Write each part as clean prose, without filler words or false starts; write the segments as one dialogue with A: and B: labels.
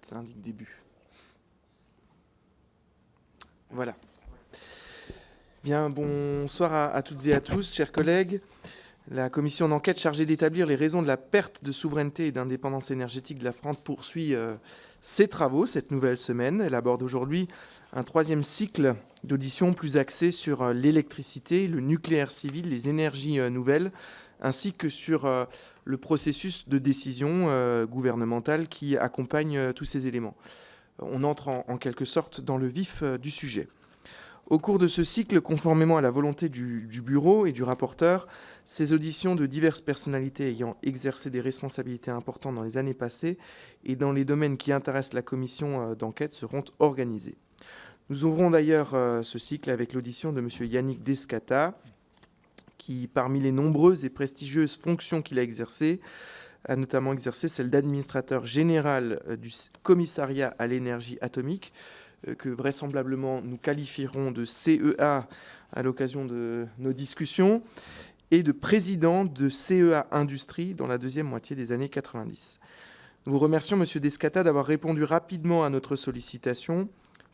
A: Ça indique début. Voilà. Bien, bonsoir à toutes et à tous, chers collègues. La commission d'enquête chargée d'établir les raisons de la perte de souveraineté et d'indépendance énergétique de la France poursuit ses travaux cette nouvelle semaine. Elle aborde aujourd'hui un troisième cycle d'auditions plus axé sur l'électricité, le nucléaire civil, les énergies nouvelles, ainsi que sur le processus de décision gouvernementale qui accompagne tous ces éléments. On entre en quelque sorte dans le vif du sujet. Au cours de ce cycle, conformément à la volonté du bureau et du rapporteur, ces auditions de diverses personnalités ayant exercé des responsabilités importantes dans les années passées et dans les domaines qui intéressent la commission d'enquête seront organisées. Nous ouvrons d'ailleurs ce cycle avec l'audition de M. Yannick Descata, qui, parmi les nombreuses et prestigieuses fonctions qu'il a exercées, a notamment exercé celle d'administrateur général du commissariat à l'énergie atomique, que vraisemblablement nous qualifierons de CEA à l'occasion de nos discussions, et de président de CEA Industrie dans la deuxième moitié des années 90. Nous vous remercions, M. Descata, d'avoir répondu rapidement à notre sollicitation.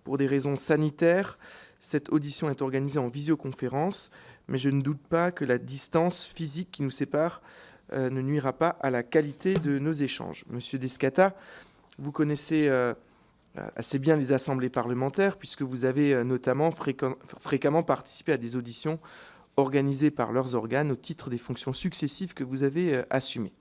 A: Pour des raisons sanitaires, cette audition est organisée en visioconférence, mais je ne doute pas que la distance physique qui nous sépare ne nuira pas à la qualité de nos échanges. Monsieur Descata, vous connaissez assez bien les assemblées parlementaires, puisque vous avez notamment fréquemment participé à des auditions organisées par leurs organes au titre des fonctions successives que vous avez assumées.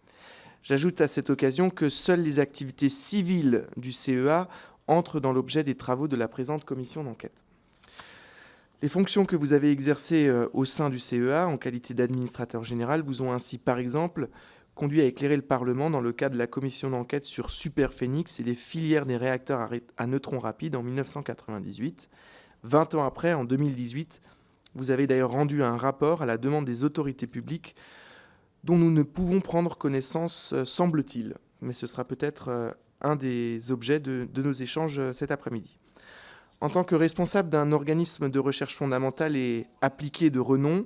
A: J'ajoute à cette occasion que seules les activités civiles du CEA entrent dans l'objet des travaux de la présente commission d'enquête. Les fonctions que vous avez exercées au sein du CEA en qualité d'administrateur général vous ont ainsi, par exemple, conduit à éclairer le Parlement dans le cadre de la commission d'enquête sur Superphénix et les filières des réacteurs à neutrons rapides en 1998. 20 ans après, en 2018, vous avez d'ailleurs rendu un rapport à la demande des autorités publiques dont nous ne pouvons prendre connaissance, semble-t-il. Mais ce sera peut-être un des objets de nos échanges cet après-midi. En tant que responsable d'un organisme de recherche fondamentale et appliquée de renom,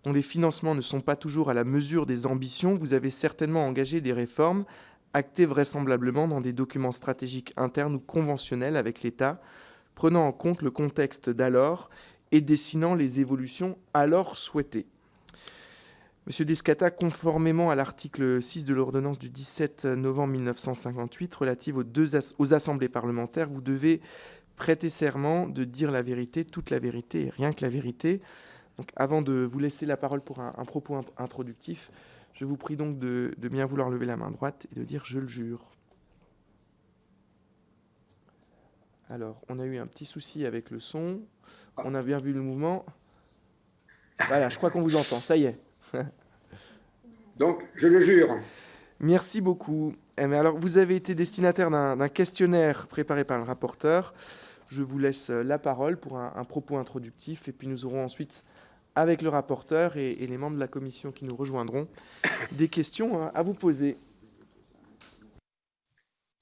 A: dont les financements ne sont pas toujours à la mesure des ambitions, vous avez certainement engagé des réformes, actées vraisemblablement dans des documents stratégiques internes ou conventionnels avec l'État, prenant en compte le contexte d'alors et dessinant les évolutions alors souhaitées. Monsieur Descata, conformément à l'article 6 de l'ordonnance du 17 novembre 1958 relative aux assemblées parlementaires, vous devez prêter serment de dire la vérité, toute la vérité et rien que la vérité. Donc, avant de vous laisser la parole pour un propos introductif, je vous prie donc de bien vouloir lever la main droite et de dire « je le jure ». Alors, on a eu un petit souci avec le son. On a bien vu le mouvement. Voilà, je crois qu'on vous entend, ça y est.
B: Donc, je le jure.
A: Merci beaucoup. Alors, vous avez été destinataire d'un questionnaire préparé par le rapporteur. Je vous laisse la parole pour un propos introductif et puis nous aurons ensuite, avec le rapporteur et les membres de la commission qui nous rejoindront, des questions à vous poser.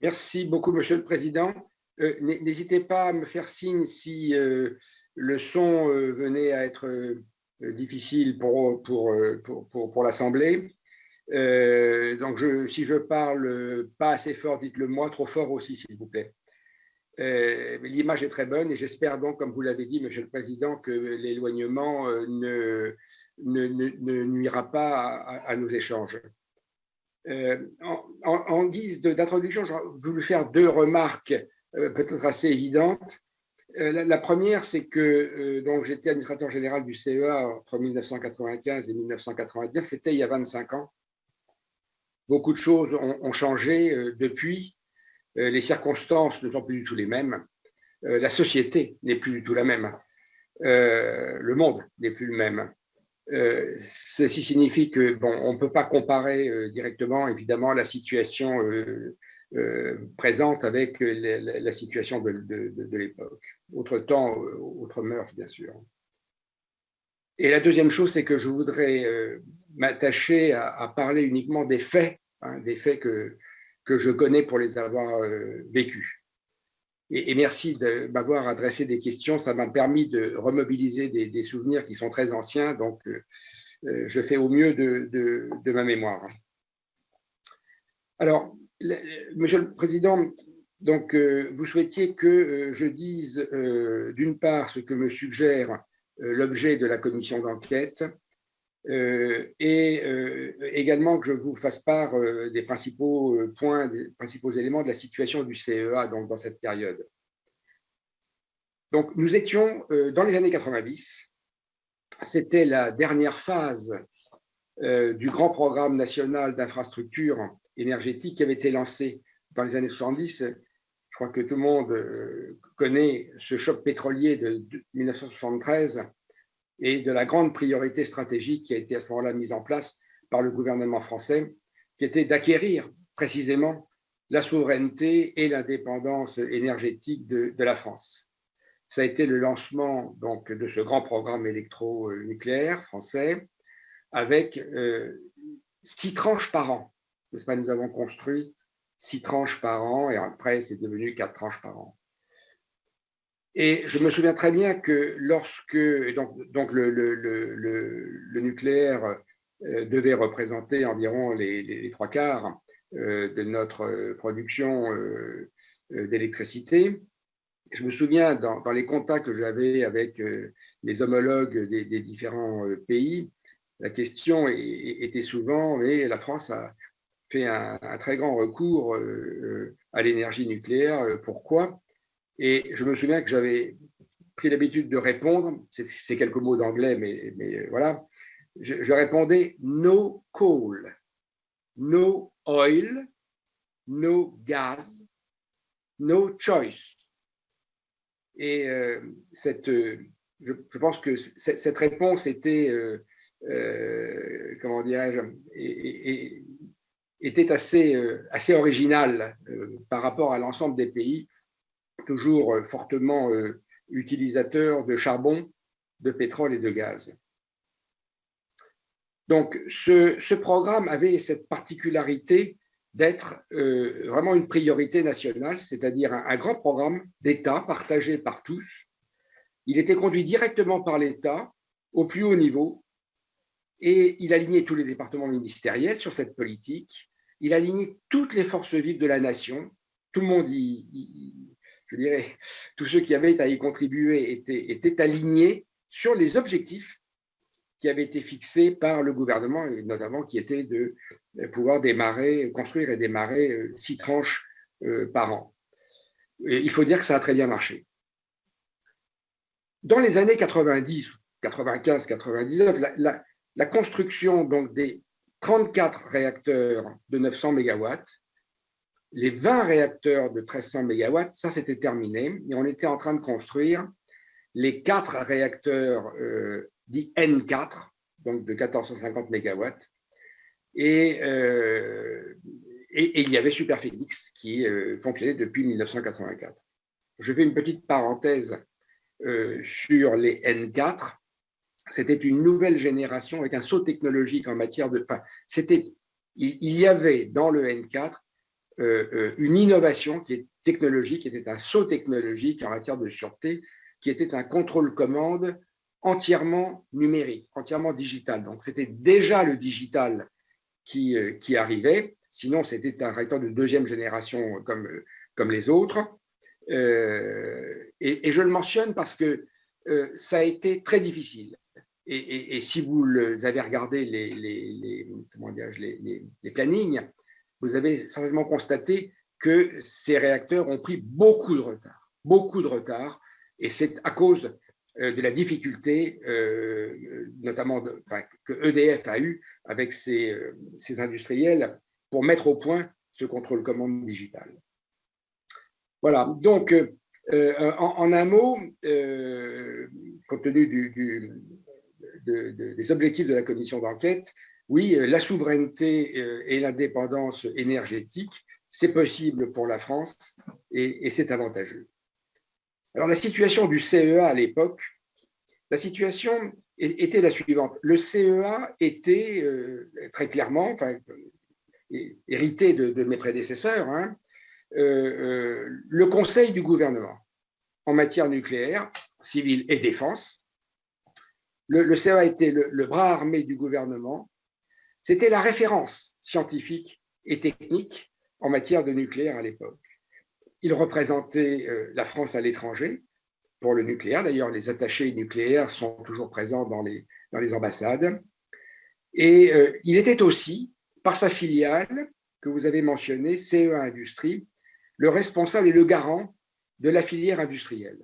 B: Merci beaucoup, Monsieur le Président. N'hésitez pas à me faire signe si le son venait à être difficile pour l'Assemblée. Donc, si je parle pas assez fort, dites-le moi, trop fort aussi, s'il vous plaît. L'image est très bonne et j'espère donc, comme vous l'avez dit, Monsieur le Président, que l'éloignement ne nuira pas à nos échanges. En guise d'introduction, j'ai voulu faire deux remarques peut-être assez évidentes. La première, c'est que donc j'étais administrateur général du CEA entre 1995 et 1990, c'était il y a 25 ans. Beaucoup de choses ont changé depuis. Les circonstances ne sont plus du tout les mêmes. La société n'est plus du tout la même. Le monde n'est plus le même. Ceci signifie que, bon, on ne peut pas comparer directement, évidemment, la situation présente avec la situation de l'époque. Autre temps, autre mœurs, bien sûr. Et la deuxième chose, c'est que je voudrais m'attacher à parler uniquement des faits, des faits que je connais pour les avoir vécus. Et merci de m'avoir adressé des questions. Ça m'a permis de remobiliser des souvenirs qui sont très anciens. Donc, je fais au mieux de ma mémoire. Alors, Monsieur le Président, Donc, vous souhaitiez que je dise, d'une part, ce que me suggère l'objet de la commission d'enquête, et également que je vous fasse part des principaux points, des principaux éléments de la situation du CEA donc, dans cette période. Donc, nous étions dans les années 90. C'était la dernière phase du grand programme national d'infrastructures énergétiques qui avait été lancé dans les années 70. Je crois que tout le monde connaît ce choc pétrolier de 1973 et de la grande priorité stratégique qui a été à ce moment-là mise en place par le gouvernement français, qui était d'acquérir précisément la souveraineté et l'indépendance énergétique de la France. Ça a été le lancement donc, de ce grand programme électronucléaire français avec 6 tranches par an. N'est-ce pas, nous avons construit 6 tranches par an et après, c'est devenu 4 tranches par an. Et je me souviens très bien que lorsque donc le nucléaire devait représenter environ les 3/4 de notre production d'électricité, je me souviens dans les contacts que j'avais avec les homologues des différents pays, la question était souvent, mais la France a fait un très grand recours à l'énergie nucléaire. Pourquoi ? Et je me souviens que j'avais pris l'habitude de répondre, c'est quelques mots d'anglais, mais voilà, je répondais « no coal, no oil, no gas, no choice ». Et je pense que cette réponse était, comment dirais-je, était assez originale par rapport à l'ensemble des pays, toujours fortement utilisateurs de charbon, de pétrole et de gaz. Donc, ce programme avait cette particularité d'être vraiment une priorité nationale, c'est-à-dire un grand programme d'État partagé par tous. Il était conduit directement par l'État au plus haut niveau et il alignait tous les départements ministériels sur cette politique. Il alignait toutes les forces vives de la nation. Tout le monde, je dirais, tous ceux qui avaient à y contribuer étaient alignés sur les objectifs qui avaient été fixés par le gouvernement, et notamment qui était de pouvoir construire et démarrer 6 tranches par an. Et il faut dire que ça a très bien marché. Dans les années 90, 95, 99, la construction donc, des 34 réacteurs de 900 MW, les 20 réacteurs de 1300 MW, ça c'était terminé, et on était en train de construire les 4 réacteurs dits N4, donc de 1450 MW, et il y avait Superphénix qui fonctionnait depuis 1984. Je fais une petite parenthèse sur les N4. C'était une nouvelle génération avec un saut technologique en matière de... Enfin, il y avait dans le N4 une innovation technologique, qui était un saut technologique en matière de sûreté, qui était un contrôle-commande entièrement numérique, entièrement digital. Donc, c'était déjà le digital qui arrivait, sinon c'était un réacteur de 2e génération comme les autres. Et je le mentionne parce que ça a été très difficile. Et si vous avez regardé les plannings, vous avez certainement constaté que ces réacteurs ont pris beaucoup de retard, et c'est à cause de la difficulté, notamment que EDF a eu avec ses industriels pour mettre au point ce contrôle-commande digital. Voilà, donc en un mot, compte tenu des objectifs de la commission d'enquête, oui, la souveraineté et l'indépendance énergétique, c'est possible pour la France et c'est avantageux. Alors, la situation du CEA à l'époque, la situation était la suivante. Le CEA était très clairement, hérité de mes prédécesseurs, hein, le conseil du gouvernement en matière nucléaire, civile et défense. Le CEA était le bras armé du gouvernement. C'était la référence scientifique et technique en matière de nucléaire à l'époque. Il représentait la France à l'étranger pour le nucléaire. D'ailleurs, les attachés nucléaires sont toujours présents dans les ambassades. Et il était aussi, par sa filiale que vous avez mentionnée, CEA Industrie, le responsable et le garant de la filière industrielle.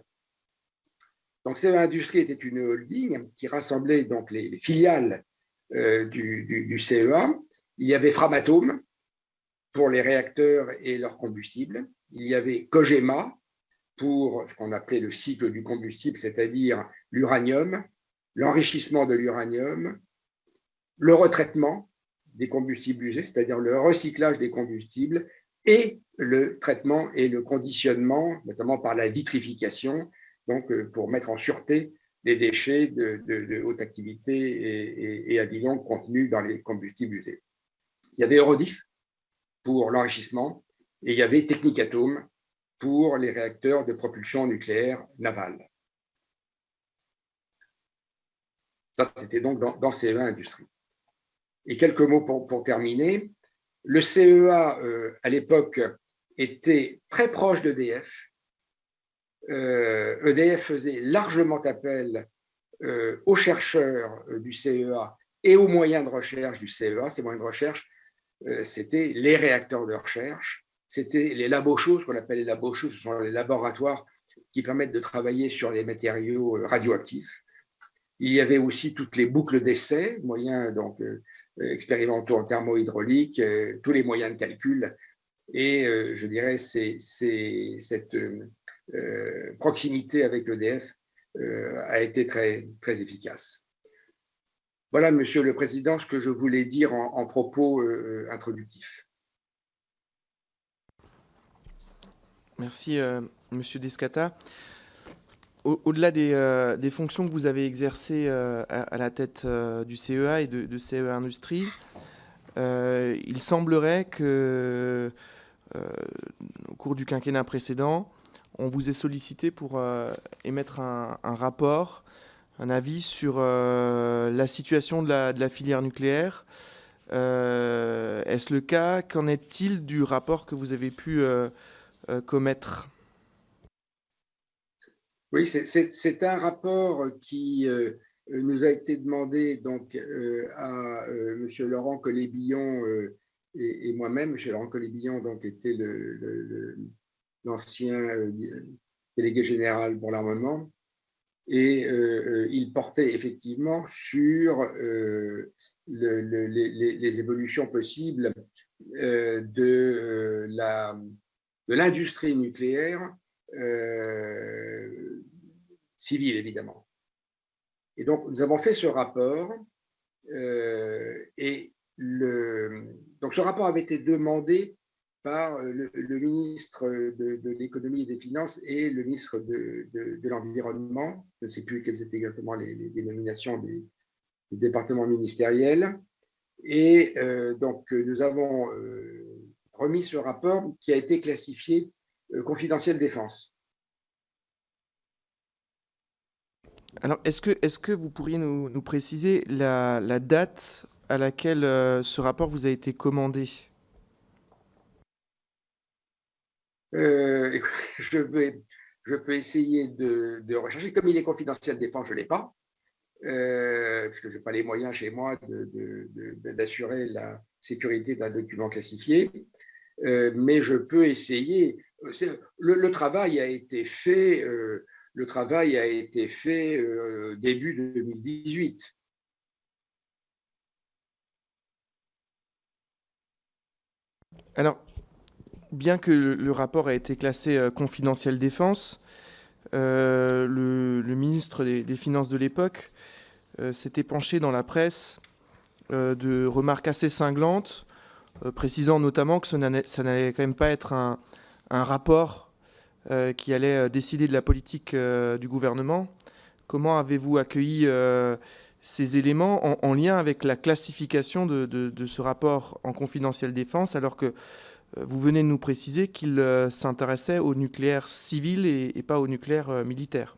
B: Donc CEA Industrie était une holding qui rassemblait donc les filiales du CEA. Il y avait Framatome pour les réacteurs et leurs combustibles. Il y avait Cogema pour ce qu'on appelait le cycle du combustible, c'est-à-dire l'uranium, l'enrichissement de l'uranium, le retraitement des combustibles usés, c'est-à-dire le recyclage des combustibles, et le traitement et le conditionnement, notamment par la vitrification, donc pour mettre en sûreté les déchets de haute activité et à vie longue contenus dans les combustibles usés. Il y avait Eurodif pour l'enrichissement et il y avait Technicatome pour les réacteurs de propulsion nucléaire navale. Ça, c'était donc dans CEA Industrie. Et quelques mots pour terminer. Le CEA, à l'époque, était très proche d'EDF. EDF faisait largement appel aux chercheurs du CEA et aux moyens de recherche du CEA. Ces moyens de recherche, c'était les réacteurs de recherche, c'était les labos chauds, ce qu'on appelle les labos chauds, ce sont les laboratoires qui permettent de travailler sur les matériaux radioactifs. Il y avait aussi toutes les boucles d'essai, moyens donc, expérimentaux en thermohydraulique, tous les moyens de calcul. Et je dirais cette proximité avec EDF a été très, très efficace. Voilà, Monsieur le Président, ce que je voulais dire en propos introductifs.
A: Merci, Monsieur Descata. Au-delà des fonctions que vous avez exercées à la tête du CEA et de CEA Industrie, il semblerait que, au cours du quinquennat précédent, on vous ait sollicité pour émettre un rapport, un avis sur la situation de la filière nucléaire. Est-ce le cas? Qu'en est-il du rapport que vous avez pu commettre?
B: Oui, c'est un rapport qui nous a été demandé donc, à M. Laurent Collet-Billon et moi-même. M. Laurent Collet-Billon donc, était l'ancien délégué général pour l'armement. Et il portait effectivement sur les évolutions possibles de l'industrie nucléaire civile, évidemment. Et donc, nous avons fait ce rapport et donc ce rapport avait été demandé par le ministre de l'économie et des finances et le ministre de l'environnement. Je ne sais plus quelles étaient exactement les dénominations des départements ministériels. Et donc, nous avons remis ce rapport qui a été classifié confidentiel défense.
A: Alors, est-ce que vous pourriez nous préciser la date à laquelle ce rapport vous a été commandé?
B: Je peux essayer de rechercher. Comme il est confidentiel défense, je ne l'ai pas, parce que je n'ai pas les moyens chez moi d'assurer la sécurité d'un document classifié. Mais je peux essayer. Le travail a été fait. Le travail a été fait début 2018.
A: Alors, bien que le rapport ait été classé confidentiel défense, le ministre des Finances de l'époque s'était penché dans la presse de remarques assez cinglantes, précisant notamment que ça n'allait quand même pas être un rapport qui allait décider de la politique du gouvernement. Comment avez-vous accueilli ces éléments en lien avec la classification de ce rapport en confidentiel défense, alors que vous venez de nous préciser qu'il s'intéressait au nucléaire civil et pas au nucléaire militaire?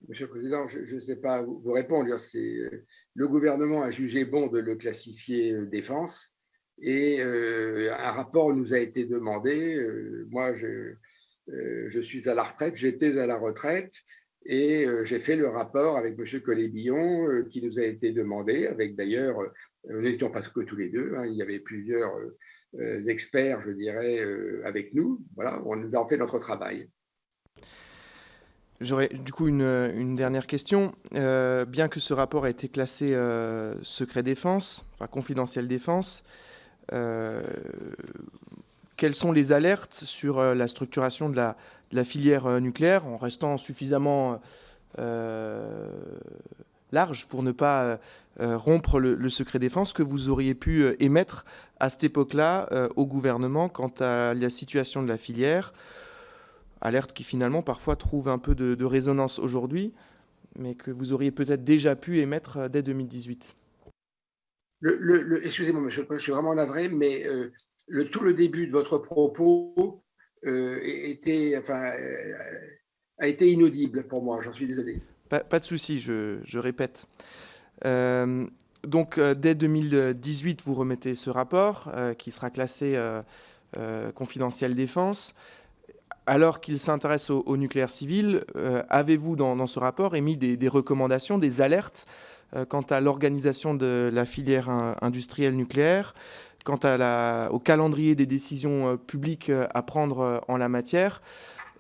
B: Monsieur le Président, je ne sais pas vous répondre. Le gouvernement a jugé bon de le classifier défense Et un rapport nous a été demandé. Moi, je suis à la retraite, j'étais à la retraite, et j'ai fait le rapport avec M. Collet-Billon qui nous a été demandé, avec d'ailleurs, nous n'étions pas que tous les deux, hein, il y avait plusieurs experts, je dirais, avec nous. Voilà, on nous a fait notre travail.
A: J'aurais du coup une dernière question. Bien que ce rapport ait été classé secret défense, enfin confidentiel défense, euh, quelles sont les alertes sur la structuration de la filière nucléaire en restant suffisamment large pour ne pas rompre le secret défense que vous auriez pu émettre à cette époque-là au gouvernement quant à la situation de la filière, alerte qui finalement parfois trouve un peu de résonance aujourd'hui, mais que vous auriez peut-être déjà pu émettre dès 2018.
B: Excusez-moi, monsieur, je suis vraiment navré, mais tout le début de votre propos a été inaudible pour moi, j'en suis désolé.
A: Pas de souci, je répète. Donc, dès 2018, vous remettez ce rapport qui sera classé confidentiel défense. Alors qu'il s'intéresse au nucléaire civil, avez-vous dans ce rapport émis des recommandations, des alertes quant à l'organisation de la filière industrielle nucléaire, quant au calendrier des décisions publiques à prendre en la matière,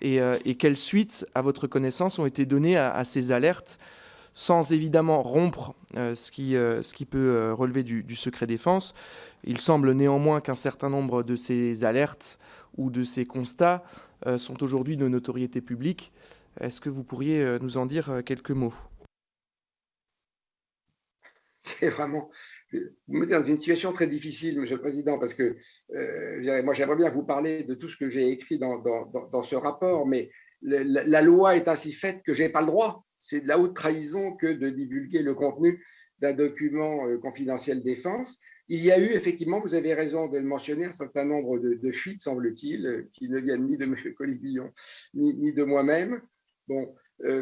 A: et quelles suites, à votre connaissance, ont été données à ces alertes, sans évidemment rompre ce qui peut relever du secret défense. Il semble néanmoins qu'un certain nombre de ces alertes ou de ces constats sont aujourd'hui de notoriété publique. Est-ce que vous pourriez nous en dire quelques mots?
B: C'est vraiment, vous me mettez dans une situation très difficile, Monsieur le Président, parce que moi, j'aimerais bien vous parler de tout ce que j'ai écrit dans ce rapport, mais la loi est ainsi faite que je n'ai pas le droit. C'est de la haute trahison que de divulguer le contenu d'un document confidentiel défense. Il y a eu effectivement, vous avez raison de le mentionner, un certain nombre de fuites, semble-t-il, qui ne viennent ni de M. Collet-Billon, ni de moi-même. Bon,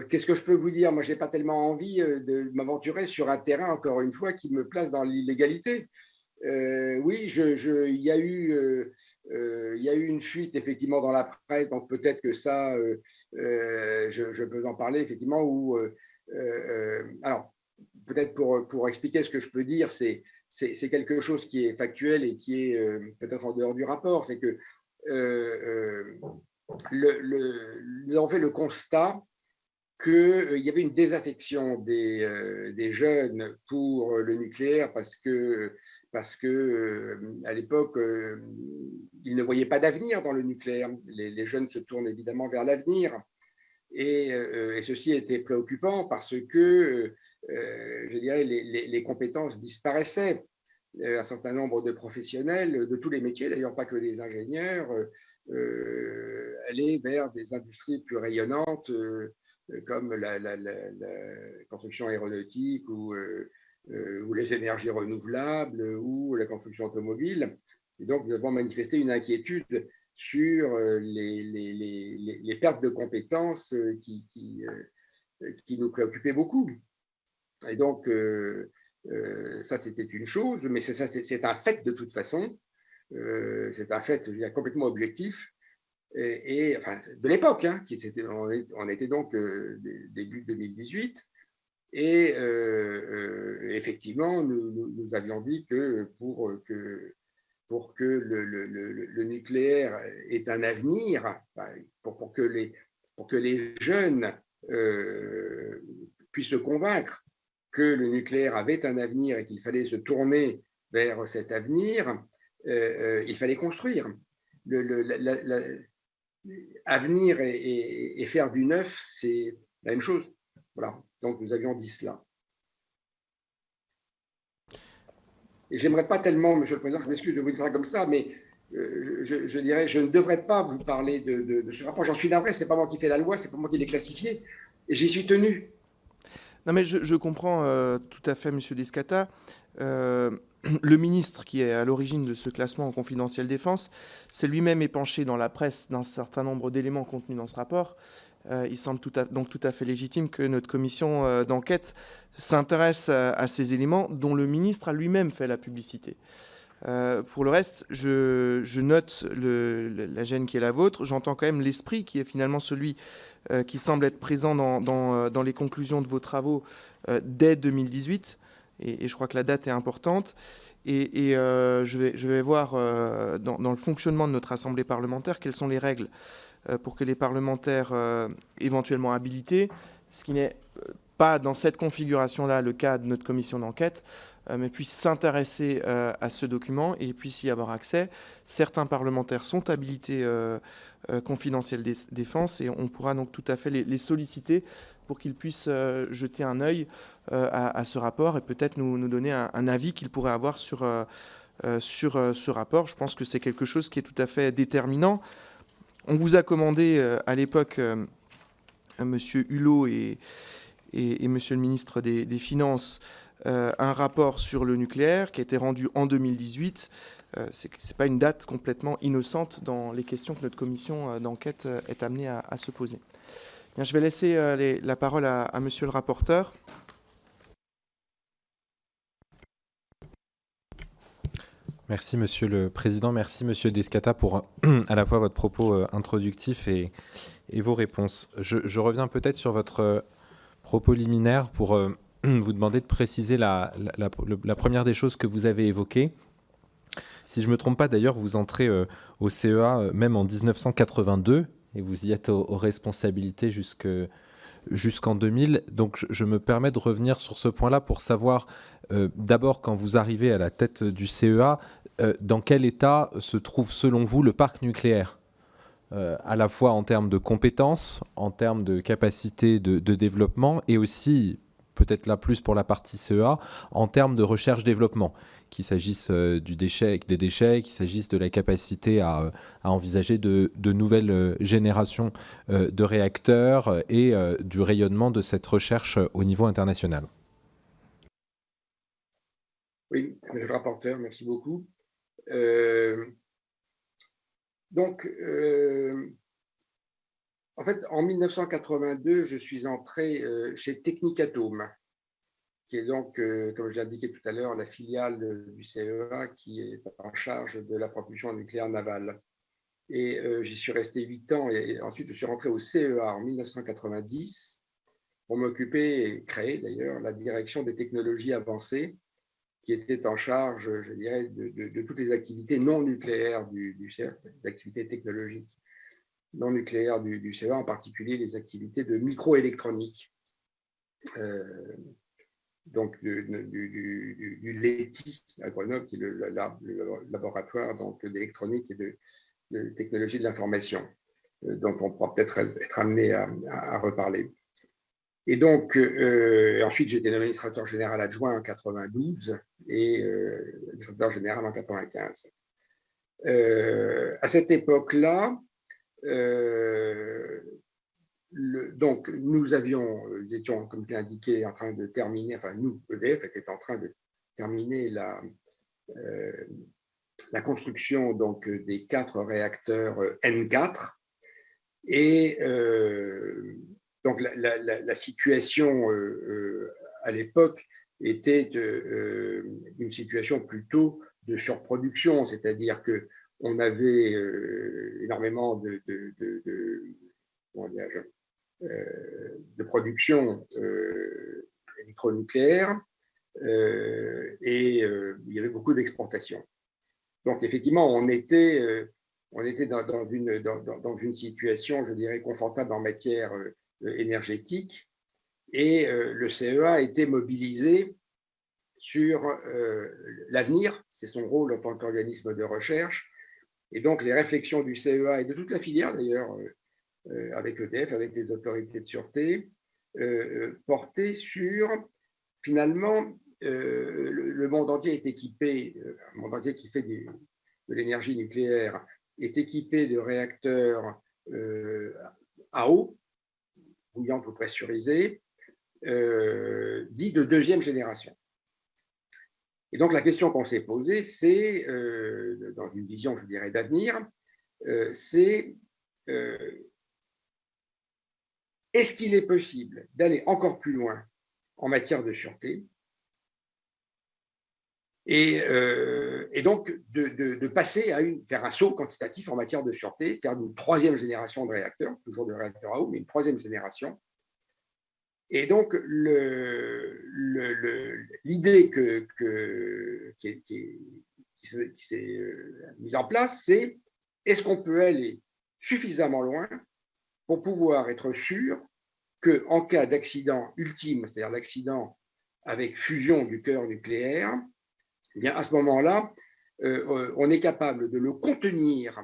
B: qu'est-ce que je peux vous dire? Moi, je n'ai pas tellement envie de m'aventurer sur un terrain, encore une fois, qui me place dans l'illégalité. Oui, il y a eu une fuite effectivement dans la presse, donc peut-être que ça, je peux en parler effectivement. Alors, peut-être pour expliquer ce que je peux dire, c'est quelque chose qui est factuel et qui est peut-être en dehors du rapport. C'est que nous avons fait le constat qu'il y avait une désaffection des jeunes pour le nucléaire parce que à l'époque, ils ne voyaient pas d'avenir dans le nucléaire. Les jeunes se tournent évidemment vers l'avenir. Et ceci était préoccupant parce que, je dirais, les compétences disparaissaient. Un certain nombre de professionnels, de tous les métiers, d'ailleurs pas que des ingénieurs, allaient vers des industries plus rayonnantes comme la construction aéronautique ou les énergies renouvelables ou la construction automobile. Et donc, nous avons manifesté une inquiétude sur les pertes de compétences qui nous préoccupaient beaucoup. Et donc, ça, c'était une chose, mais c'est un fait de toute façon. C'est un fait, je dirais, complètement objectif. Enfin, de l'époque, hein, on était donc début 2018. Et effectivement, nous avions dit que pour que le nucléaire ait un avenir, pour que les jeunes puissent se convaincre que le nucléaire avait un avenir et qu'il fallait se tourner vers cet avenir, il fallait construire. Avenir et faire du neuf, c'est la même chose. Voilà. Donc, nous avions dit cela. Et je n'aimerais pas tellement, Monsieur le Président, je m'excuse de vous dire ça comme ça, mais je dirais, je ne devrais pas vous parler de ce rapport. J'en suis navré, ce n'est pas moi qui fais la loi, c'est pas moi qui l'ai classifié, et j'y suis tenu.
A: Non, mais je comprends tout à fait, Monsieur Descata. Le ministre qui est à l'origine de ce classement en confidentiel défense s'est lui-même épanché dans la presse d'un certain nombre d'éléments contenus dans ce rapport. Il semble donc tout à fait légitime que notre commission d'enquête s'intéresse à ces éléments dont le ministre a lui-même fait la publicité. Pour le reste, je note la gêne qui est la vôtre. J'entends quand même l'esprit qui est finalement celui qui semble être présent dans les conclusions de vos travaux dès 2018. Et je crois que la date est importante. Et je vais voir dans le fonctionnement de notre assemblée parlementaire quelles sont les règles pour que les parlementaires éventuellement habilités, ce qui n'est pas dans cette configuration-là le cas de notre commission d'enquête, mais puissent s'intéresser à ce document et puissent y avoir accès. Certains parlementaires sont habilités confidentiels défense et on pourra donc tout à fait les solliciter pour qu'ils puissent jeter un œil à ce rapport et peut-être nous donner un avis qu'ils pourraient avoir sur ce rapport. Je pense que c'est quelque chose qui est tout à fait déterminant. On vous a commandé à l'époque, Monsieur Hulot et Monsieur le ministre des Finances, un rapport sur le nucléaire qui a été rendu en 2018. Ce n'est pas une date complètement innocente dans les questions que notre commission d'enquête est amenée à se poser. Bien, je vais laisser la parole à Monsieur le rapporteur.
C: Merci Monsieur le Président, merci Monsieur Descata pour à la fois votre propos introductif et vos réponses. Je reviens peut-être sur votre propos liminaire pour vous demander de préciser la première des choses que vous avez évoquées. Si je ne me trompe pas, d'ailleurs, vous entrez au CEA même en 1982 et vous y êtes aux responsabilités jusqu'en 2000. Donc, je me permets de revenir sur ce point-là pour savoir, d'abord, quand vous arrivez à la tête du CEA, dans quel état se trouve, selon vous, le parc nucléaire à la fois en termes de compétences, en termes de capacité de développement et aussi, peut-être là plus pour la partie CEA, en termes de recherche-développement, qu'il s'agisse des déchets, qu'il s'agisse de la capacité à envisager de nouvelles générations de réacteurs et du rayonnement de cette recherche au niveau international.
B: Oui, le rapporteur, merci beaucoup. Donc, en fait, en 1982, je suis entré chez Technicatome, qui est donc, comme je l'ai indiqué tout à l'heure, la filiale du CEA qui est en charge de la propulsion nucléaire navale. Et j'y suis resté 8 ans et ensuite je suis rentré au CEA en 1990 pour m'occuper et créer d'ailleurs la direction des technologies avancées qui était en charge, je dirais, de toutes les activités non nucléaires du CEA, les activités technologiques non nucléaires du CEA, en particulier les activités de microélectronique. Donc du LETI à Grenoble, qui est le laboratoire d'électronique et de technologie de l'information, dont on pourra peut-être être amené à reparler. Et donc, ensuite, j'ai été administrateur général adjoint en 92 et administrateur général en 95. À cette époque-là, donc, nous étions, comme je l'ai indiqué, en train de terminer, enfin, nous, EDF, était en train de terminer la construction donc, des 4 réacteurs N4. Et donc, la situation à l'époque était une situation plutôt de surproduction, c'est-à-dire qu'on avait énormément de production électronucléaire et il y avait beaucoup d'exportations. Donc, effectivement, on était dans une situation, je dirais, confortable en matière énergétique et le CEA a été mobilisé sur l'avenir, c'est son rôle en tant qu'organisme de recherche, et donc les réflexions du CEA et de toute la filière d'ailleurs, avec EDF, avec les autorités de sûreté, portaient sur, finalement, le monde entier est équipé, le monde entier qui fait de l'énergie nucléaire est équipé de réacteurs à eau, bouillante ou pressurisée, dits de 2e génération. Et donc la question qu'on s'est posée, c'est, dans une vision, je dirais, d'avenir, c'est est-ce qu'il est possible d'aller encore plus loin en matière de sûreté Et donc de passer faire un saut quantitatif en matière de sûreté, faire une troisième génération de réacteurs, toujours de réacteurs à eau, mais une troisième génération. Et donc l'idée qui s'est mise en place, c'est est-ce qu'on peut aller suffisamment loin pour pouvoir être sûr qu'en cas d'accident ultime, c'est-à-dire d'accident avec fusion du cœur nucléaire, eh bien, à ce moment-là, on est capable de le contenir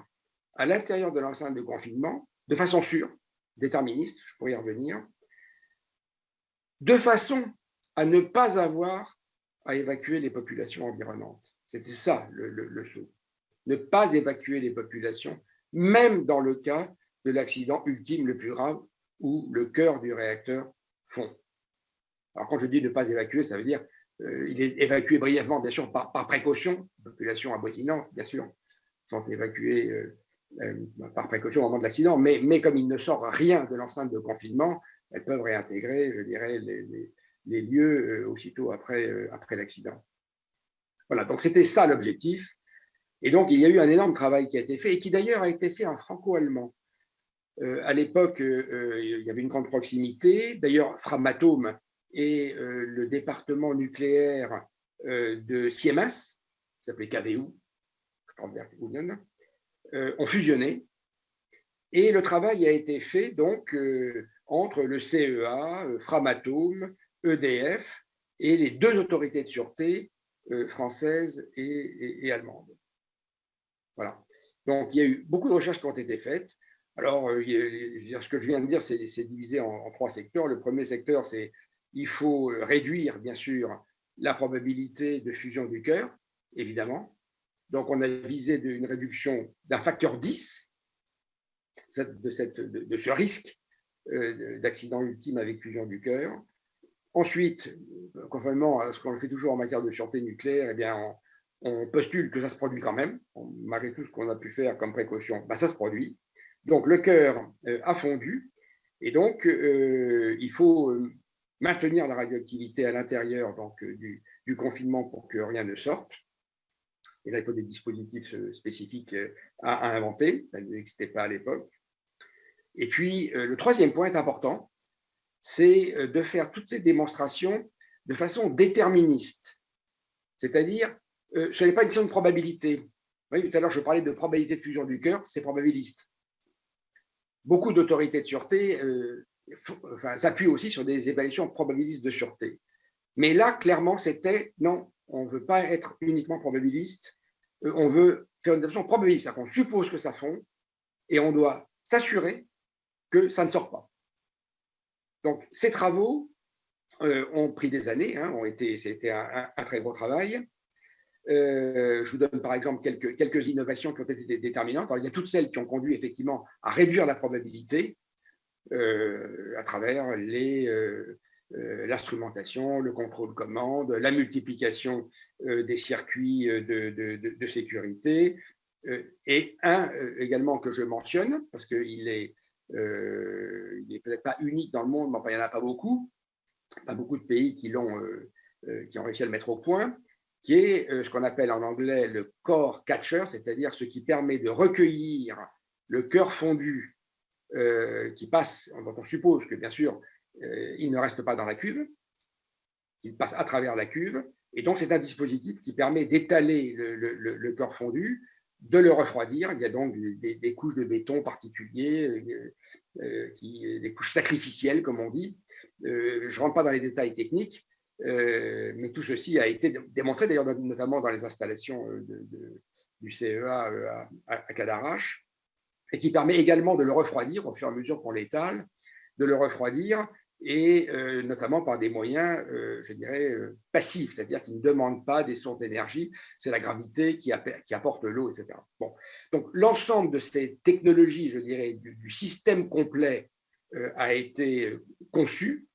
B: à l'intérieur de l'enceinte de confinement, de façon sûre, déterministe, je pourrais y revenir, de façon à ne pas avoir à évacuer les populations environnantes. C'était ça le saut. Ne pas évacuer les populations, même dans le cas de l'accident ultime le plus grave où le cœur du réacteur fond. Alors quand je dis ne pas évacuer, ça veut dire il est évacué brièvement, bien sûr, par précaution. Les populations avoisinantes, bien sûr, sont évacuées par précaution au moment de l'accident, mais comme il ne sort rien de l'enceinte de confinement, elles peuvent réintégrer, je dirais, les lieux aussitôt après l'accident. Voilà, donc c'était ça l'objectif. Et donc, il y a eu un énorme travail qui a été fait, et qui d'ailleurs a été fait en franco-allemand. À l'époque, il y avait une grande proximité. D'ailleurs, Framatome et le département nucléaire de Siemens, qui s'appelait KVU, ont fusionné. Et le travail a été fait donc entre le CEA, Framatome, EDF et les deux autorités de sûreté françaises et allemandes. Voilà. Donc, il y a eu beaucoup de recherches qui ont été faites. Alors, ce que je viens de dire, c'est divisé en trois secteurs. Le premier secteur, c'est il faut réduire, bien sûr, la probabilité de fusion du cœur, évidemment. Donc, on a visé une réduction d'un facteur 10 de ce risque d'accident ultime avec fusion du cœur. Ensuite, conformément à ce qu'on fait toujours en matière de sûreté nucléaire, eh bien, on postule que ça se produit quand même, malgré tout ce qu'on a pu faire comme précaution, ben ça se produit. Donc le cœur a fondu, et donc il faut maintenir la radioactivité à l'intérieur du confinement pour que rien ne sorte. Et là, il faut des dispositifs spécifiques à inventer, ça n'existait pas à l'époque. Et puis, le troisième point est important, c'est de faire toutes ces démonstrations de façon déterministe. C'est-à-dire, ce n'est pas une question de probabilité. Vous voyez, tout à l'heure, je parlais de probabilité de fusion du cœur, c'est probabiliste. Beaucoup d'autorités de sûreté s'appuient aussi sur des évaluations probabilistes de sûreté. Mais là, clairement, c'était non, on ne veut pas être uniquement probabiliste, on veut faire une évaluation probabiliste, c'est-à-dire qu'on suppose que ça fond et on doit s'assurer que ça ne sort pas. Donc, ces travaux ont pris des années, c'était un très gros travail. Je vous donne par exemple quelques innovations qui ont été déterminantes. Alors, il y a toutes celles qui ont conduit effectivement à réduire la probabilité à travers l'instrumentation, le contrôle commande, la multiplication des circuits de sécurité. Et également que je mentionne, parce qu'il n'est peut-être pas unique dans le monde, mais enfin, il n'y en a pas beaucoup de pays qui ont réussi à le mettre au point, qui est ce qu'on appelle en anglais le core catcher, c'est-à-dire ce qui permet de recueillir le cœur fondu qui passe, dont on suppose que bien sûr il ne reste pas dans la cuve, qu'il passe à travers la cuve, et donc c'est un dispositif qui permet d'étaler le cœur fondu, de le refroidir. Il y a donc des couches de béton particuliers, des couches sacrificielles comme on dit. Je ne rentre pas dans les détails techniques, mais tout ceci a été démontré d'ailleurs notamment dans les installations du CEA à Cadarache, et qui permet également de le refroidir au fur et à mesure qu'on l'étale, de le refroidir, et notamment par des moyens, je dirais, passifs, c'est-à-dire qui ne demandent pas des sources d'énergie, c'est la gravité qui apporte l'eau, etc. Bon. Donc l'ensemble de ces technologies, je dirais, du système complet a été conçu,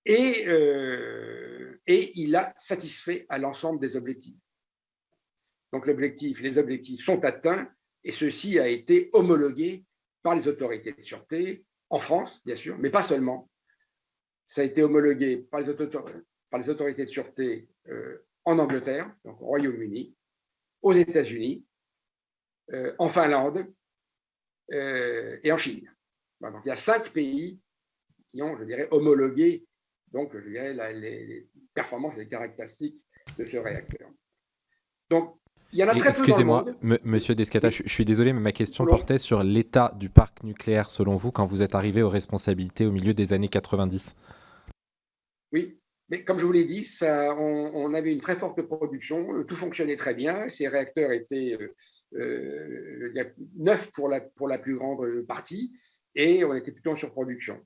B: et il a satisfait à l'ensemble des objectifs. Donc les objectifs sont atteints, et ceci a été homologué par les autorités de sûreté, en France, bien sûr, mais pas seulement. Ça a été homologué par les autorités de sûreté en Angleterre, donc au Royaume-Uni, aux États-Unis, en Finlande et en Chine. Voilà, donc il y a 5 pays qui ont, je dirais, homologué donc, je dirais, les performances et les caractéristiques de ce réacteur. Donc, il y en a très peu dans le monde.
C: Excusez-moi, monsieur Descata, je suis désolé, mais ma question portait sur l'état du parc nucléaire, selon vous, quand vous êtes arrivé aux responsabilités au milieu des années 90.
B: Oui, mais comme je vous l'ai dit, on avait une très forte production, tout fonctionnait très bien, ces réacteurs étaient neufs pour la plus grande partie, et on était plutôt en surproduction.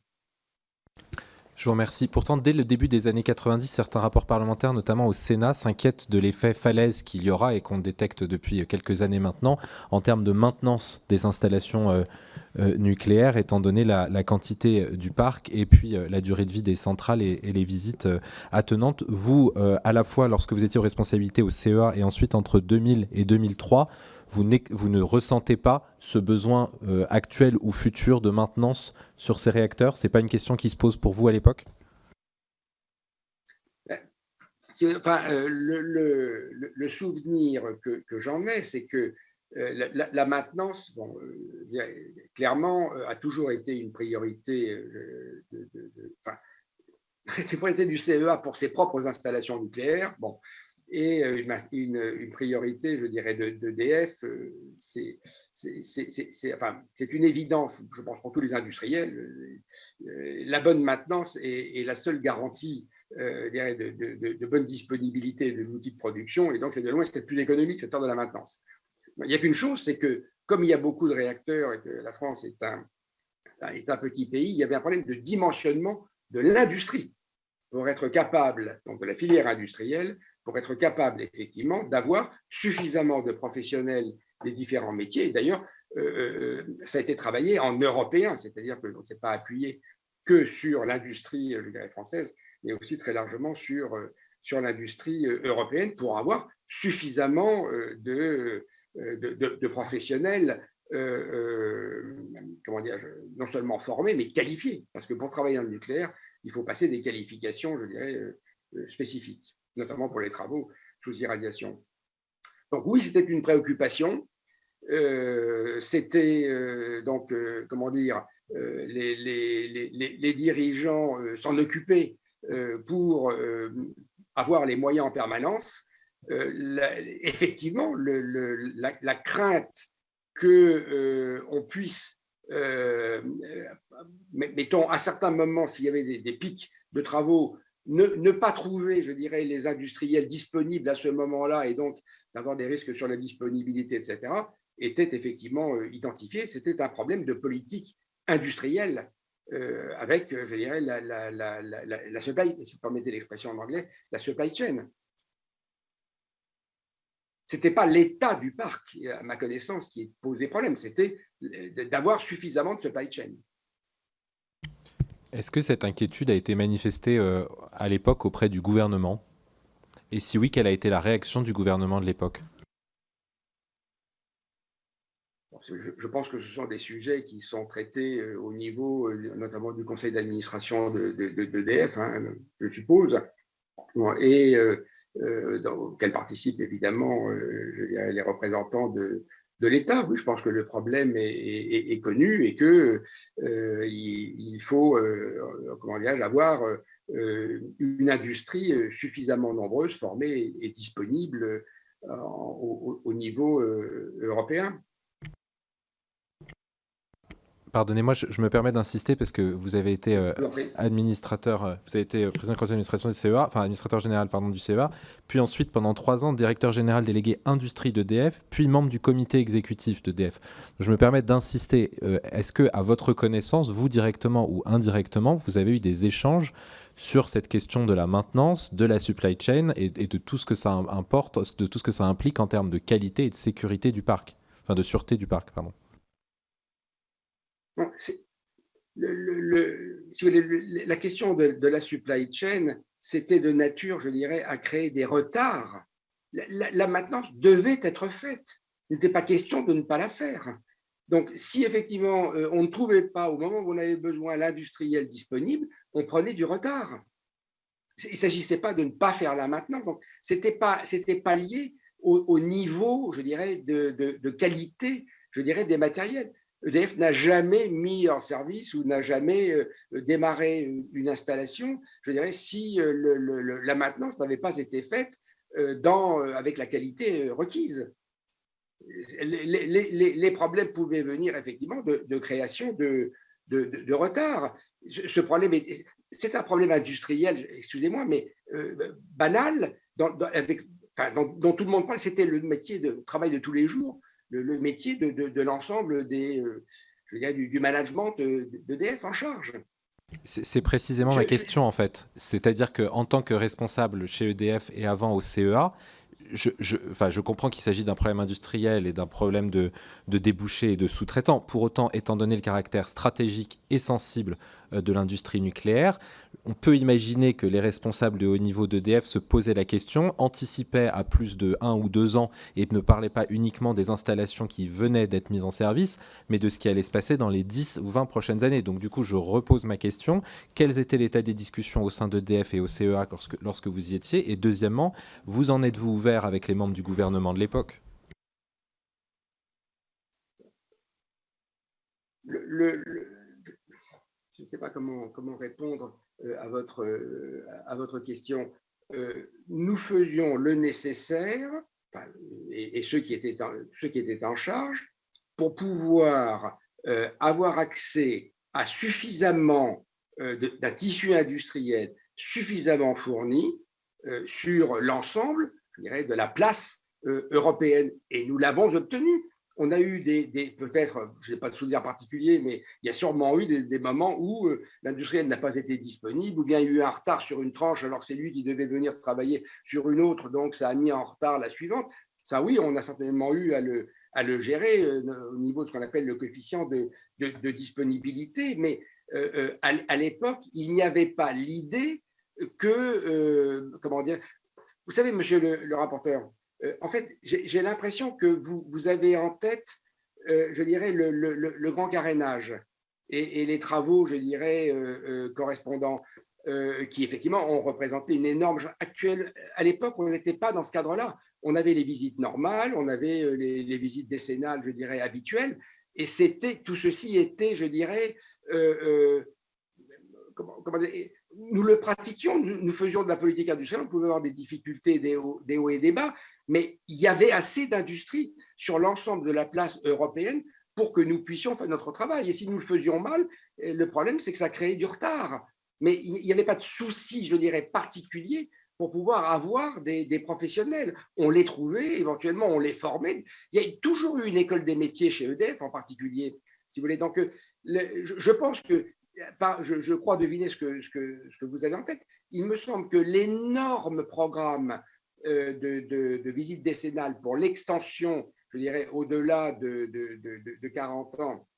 C: Je vous remercie. Pourtant, dès le début des années 90, certains rapports parlementaires, notamment au Sénat, s'inquiètent de l'effet falaise qu'il y aura et qu'on détecte depuis quelques années maintenant en termes de maintenance des installations nucléaires, étant donné la quantité du parc et puis la durée de vie des centrales et les visites attenantes. Vous, à la fois lorsque vous étiez aux responsabilités au CEA et ensuite entre 2000 et 2003, vous ne ressentez pas ce besoin actuel ou futur de maintenance sur ces réacteurs? Ce n'est pas une question qui se pose pour vous à l'époque?
B: Le souvenir que j'en ai, c'est que la maintenance, clairement, a toujours été une priorité, priorité du CEA pour ses propres installations nucléaires. Bon, et une priorité, je dirais, d'EDF, c'est une évidence, je pense, pour tous les industriels. La bonne maintenance est la seule garantie de bonne disponibilité de l'outil de production, et donc c'est de loin ce qui est le plus économique, c'est de faire de la maintenance. Il n'y a qu'une chose, c'est que comme il y a beaucoup de réacteurs et que la France est un petit pays, il y avait un problème de dimensionnement de l'industrie pour être capable, donc de la filière industrielle, pour être capable effectivement d'avoir suffisamment de professionnels des différents métiers. Et d'ailleurs, ça a été travaillé en européen, c'est-à-dire que l'on ne s'est pas appuyé que sur l'industrie, je dirais, française, mais aussi très largement sur l'industrie européenne pour avoir suffisamment de professionnels, comment dire, non seulement formés, mais qualifiés. Parce que pour travailler dans le nucléaire, il faut passer des qualifications, je dirais, spécifiques, notamment pour les travaux sous irradiation. Donc oui, c'était une préoccupation. C'était donc, comment dire, les dirigeants s'en occupaient pour avoir les moyens en permanence. Effectivement, la crainte qu'on puisse, mettons, à certains moments, s'il y avait des pics de travaux, ne pas trouver, je dirais, les industriels disponibles à ce moment-là et donc d'avoir des risques sur la disponibilité, etc., était effectivement identifié. C'était un problème de politique industrielle avec, je dirais, la supply, si vous permettez l'expression en anglais, la supply chain. Ce n'était pas l'état du parc, à ma connaissance, qui posait problème, c'était d'avoir suffisamment de supply chain.
C: Est-ce que cette inquiétude a été manifestée à l'époque auprès du gouvernement? Et si oui, quelle a été la réaction du gouvernement de l'époque?
B: Je pense que ce sont des sujets qui sont traités au niveau, notamment du conseil d'administration d'EDF, je suppose, et auquel participent évidemment les représentants de l'État. Oui, je pense que le problème est connu et qu'il faut comment dire, avoir une industrie suffisamment nombreuse, formée et disponible au niveau européen.
C: Pardonnez-moi, je me permets d'insister parce que vous avez été administrateur, vous avez été président du conseil d'administration du CEA, enfin administrateur général du CEA, puis ensuite pendant 3 ans directeur général délégué industrie d'EDF, puis membre du comité exécutif d'EDF. Je me permets d'insister, est-ce que à votre connaissance, vous directement ou indirectement, vous avez eu des échanges sur cette question de la maintenance, de la supply chain et de tout ce que ça importe, de tout ce que ça implique en termes de qualité et de sécurité du parc, enfin de sûreté du parc, pardon.
B: La question de la supply chain, c'était de nature, je dirais, à créer des retards. La maintenance devait être faite. Il n'était pas question de ne pas la faire. Donc, si effectivement on ne trouvait pas, au moment où on avait besoin, l'industriel disponible, on prenait du retard. il ne s'agissait pas de ne pas faire la maintenance. Donc, c'était pas lié au niveau, je dirais, de qualité, je dirais, des matériels. EDF n'a jamais mis en service ou n'a jamais démarré une installation, je dirais, si la maintenance n'avait pas été faite avec la qualité requise. Les problèmes pouvaient venir effectivement de création de retard. Ce problème, c'est un problème industriel, excusez-moi, mais banal, dont tout le monde parle. C'était le métier de travail de tous les jours, le métier de l'ensemble du management d'EDF en charge.
C: C'est précisément ma question, en fait. C'est-à-dire qu'en tant que responsable chez EDF et avant au CEA, je comprends qu'il s'agit d'un problème industriel et d'un problème de débouchés et de sous-traitants. Pour autant, étant donné le caractère stratégique et sensible de l'industrie nucléaire, on peut imaginer que les responsables de haut niveau d'EDF se posaient la question, anticipaient à plus de 1 ou 2 ans et ne parlaient pas uniquement des installations qui venaient d'être mises en service, mais de ce qui allait se passer dans les 10 ou 20 prochaines années. Donc du coup, je repose ma question. Quels étaient l'état des discussions au sein d'EDF et au CEA lorsque vous y étiez? Et deuxièmement, vous en êtes-vous ouvert avec les membres du gouvernement de l'époque?
B: Je ne sais pas comment répondre à votre question. Nous faisions le nécessaire, et ceux qui étaient en charge, pour pouvoir avoir accès à suffisamment d'un tissu industriel suffisamment fourni sur l'ensemble, je dirais, de la place européenne. Et nous l'avons obtenu. On a eu peut-être, je n'ai pas de souvenir particulier, mais il y a sûrement eu des moments où l'industriel n'a pas été disponible, ou bien il y a eu un retard sur une tranche alors que c'est lui qui devait venir travailler sur une autre, donc ça a mis en retard la suivante. Ça, oui, on a certainement eu à le gérer au niveau de ce qu'on appelle le coefficient de disponibilité, mais à l'époque, il n'y avait pas l'idée que, comment dire, vous savez, monsieur le rapporteur, en fait, j'ai l'impression que vous avez en tête, je dirais, le grand carénage et les travaux, je dirais, correspondants, qui effectivement ont représenté une énorme. Actuelle, à l'époque, on n'était pas dans ce cadre-là. On avait les visites normales, on avait les visites décennales, je dirais, habituelles, et tout ceci était, je dirais, comment dire, nous le pratiquions, nous faisions de la politique industrielle, on pouvait avoir des difficultés, des hauts et des bas, mais il y avait assez d'industrie sur l'ensemble de la place européenne pour que nous puissions faire notre travail. Et si nous le faisions mal, le problème, c'est que ça créait du retard. Mais il n'y avait pas de souci, je dirais, particulier pour pouvoir avoir des professionnels. On les trouvait, éventuellement, on les formait. Il y a toujours eu une école des métiers chez EDF en particulier, si vous voulez. Donc, je pense que je crois deviner ce que vous avez en tête. Il me semble que l'énorme programme de visite décennale pour l'extension, je dirais, au-delà de 40 ans,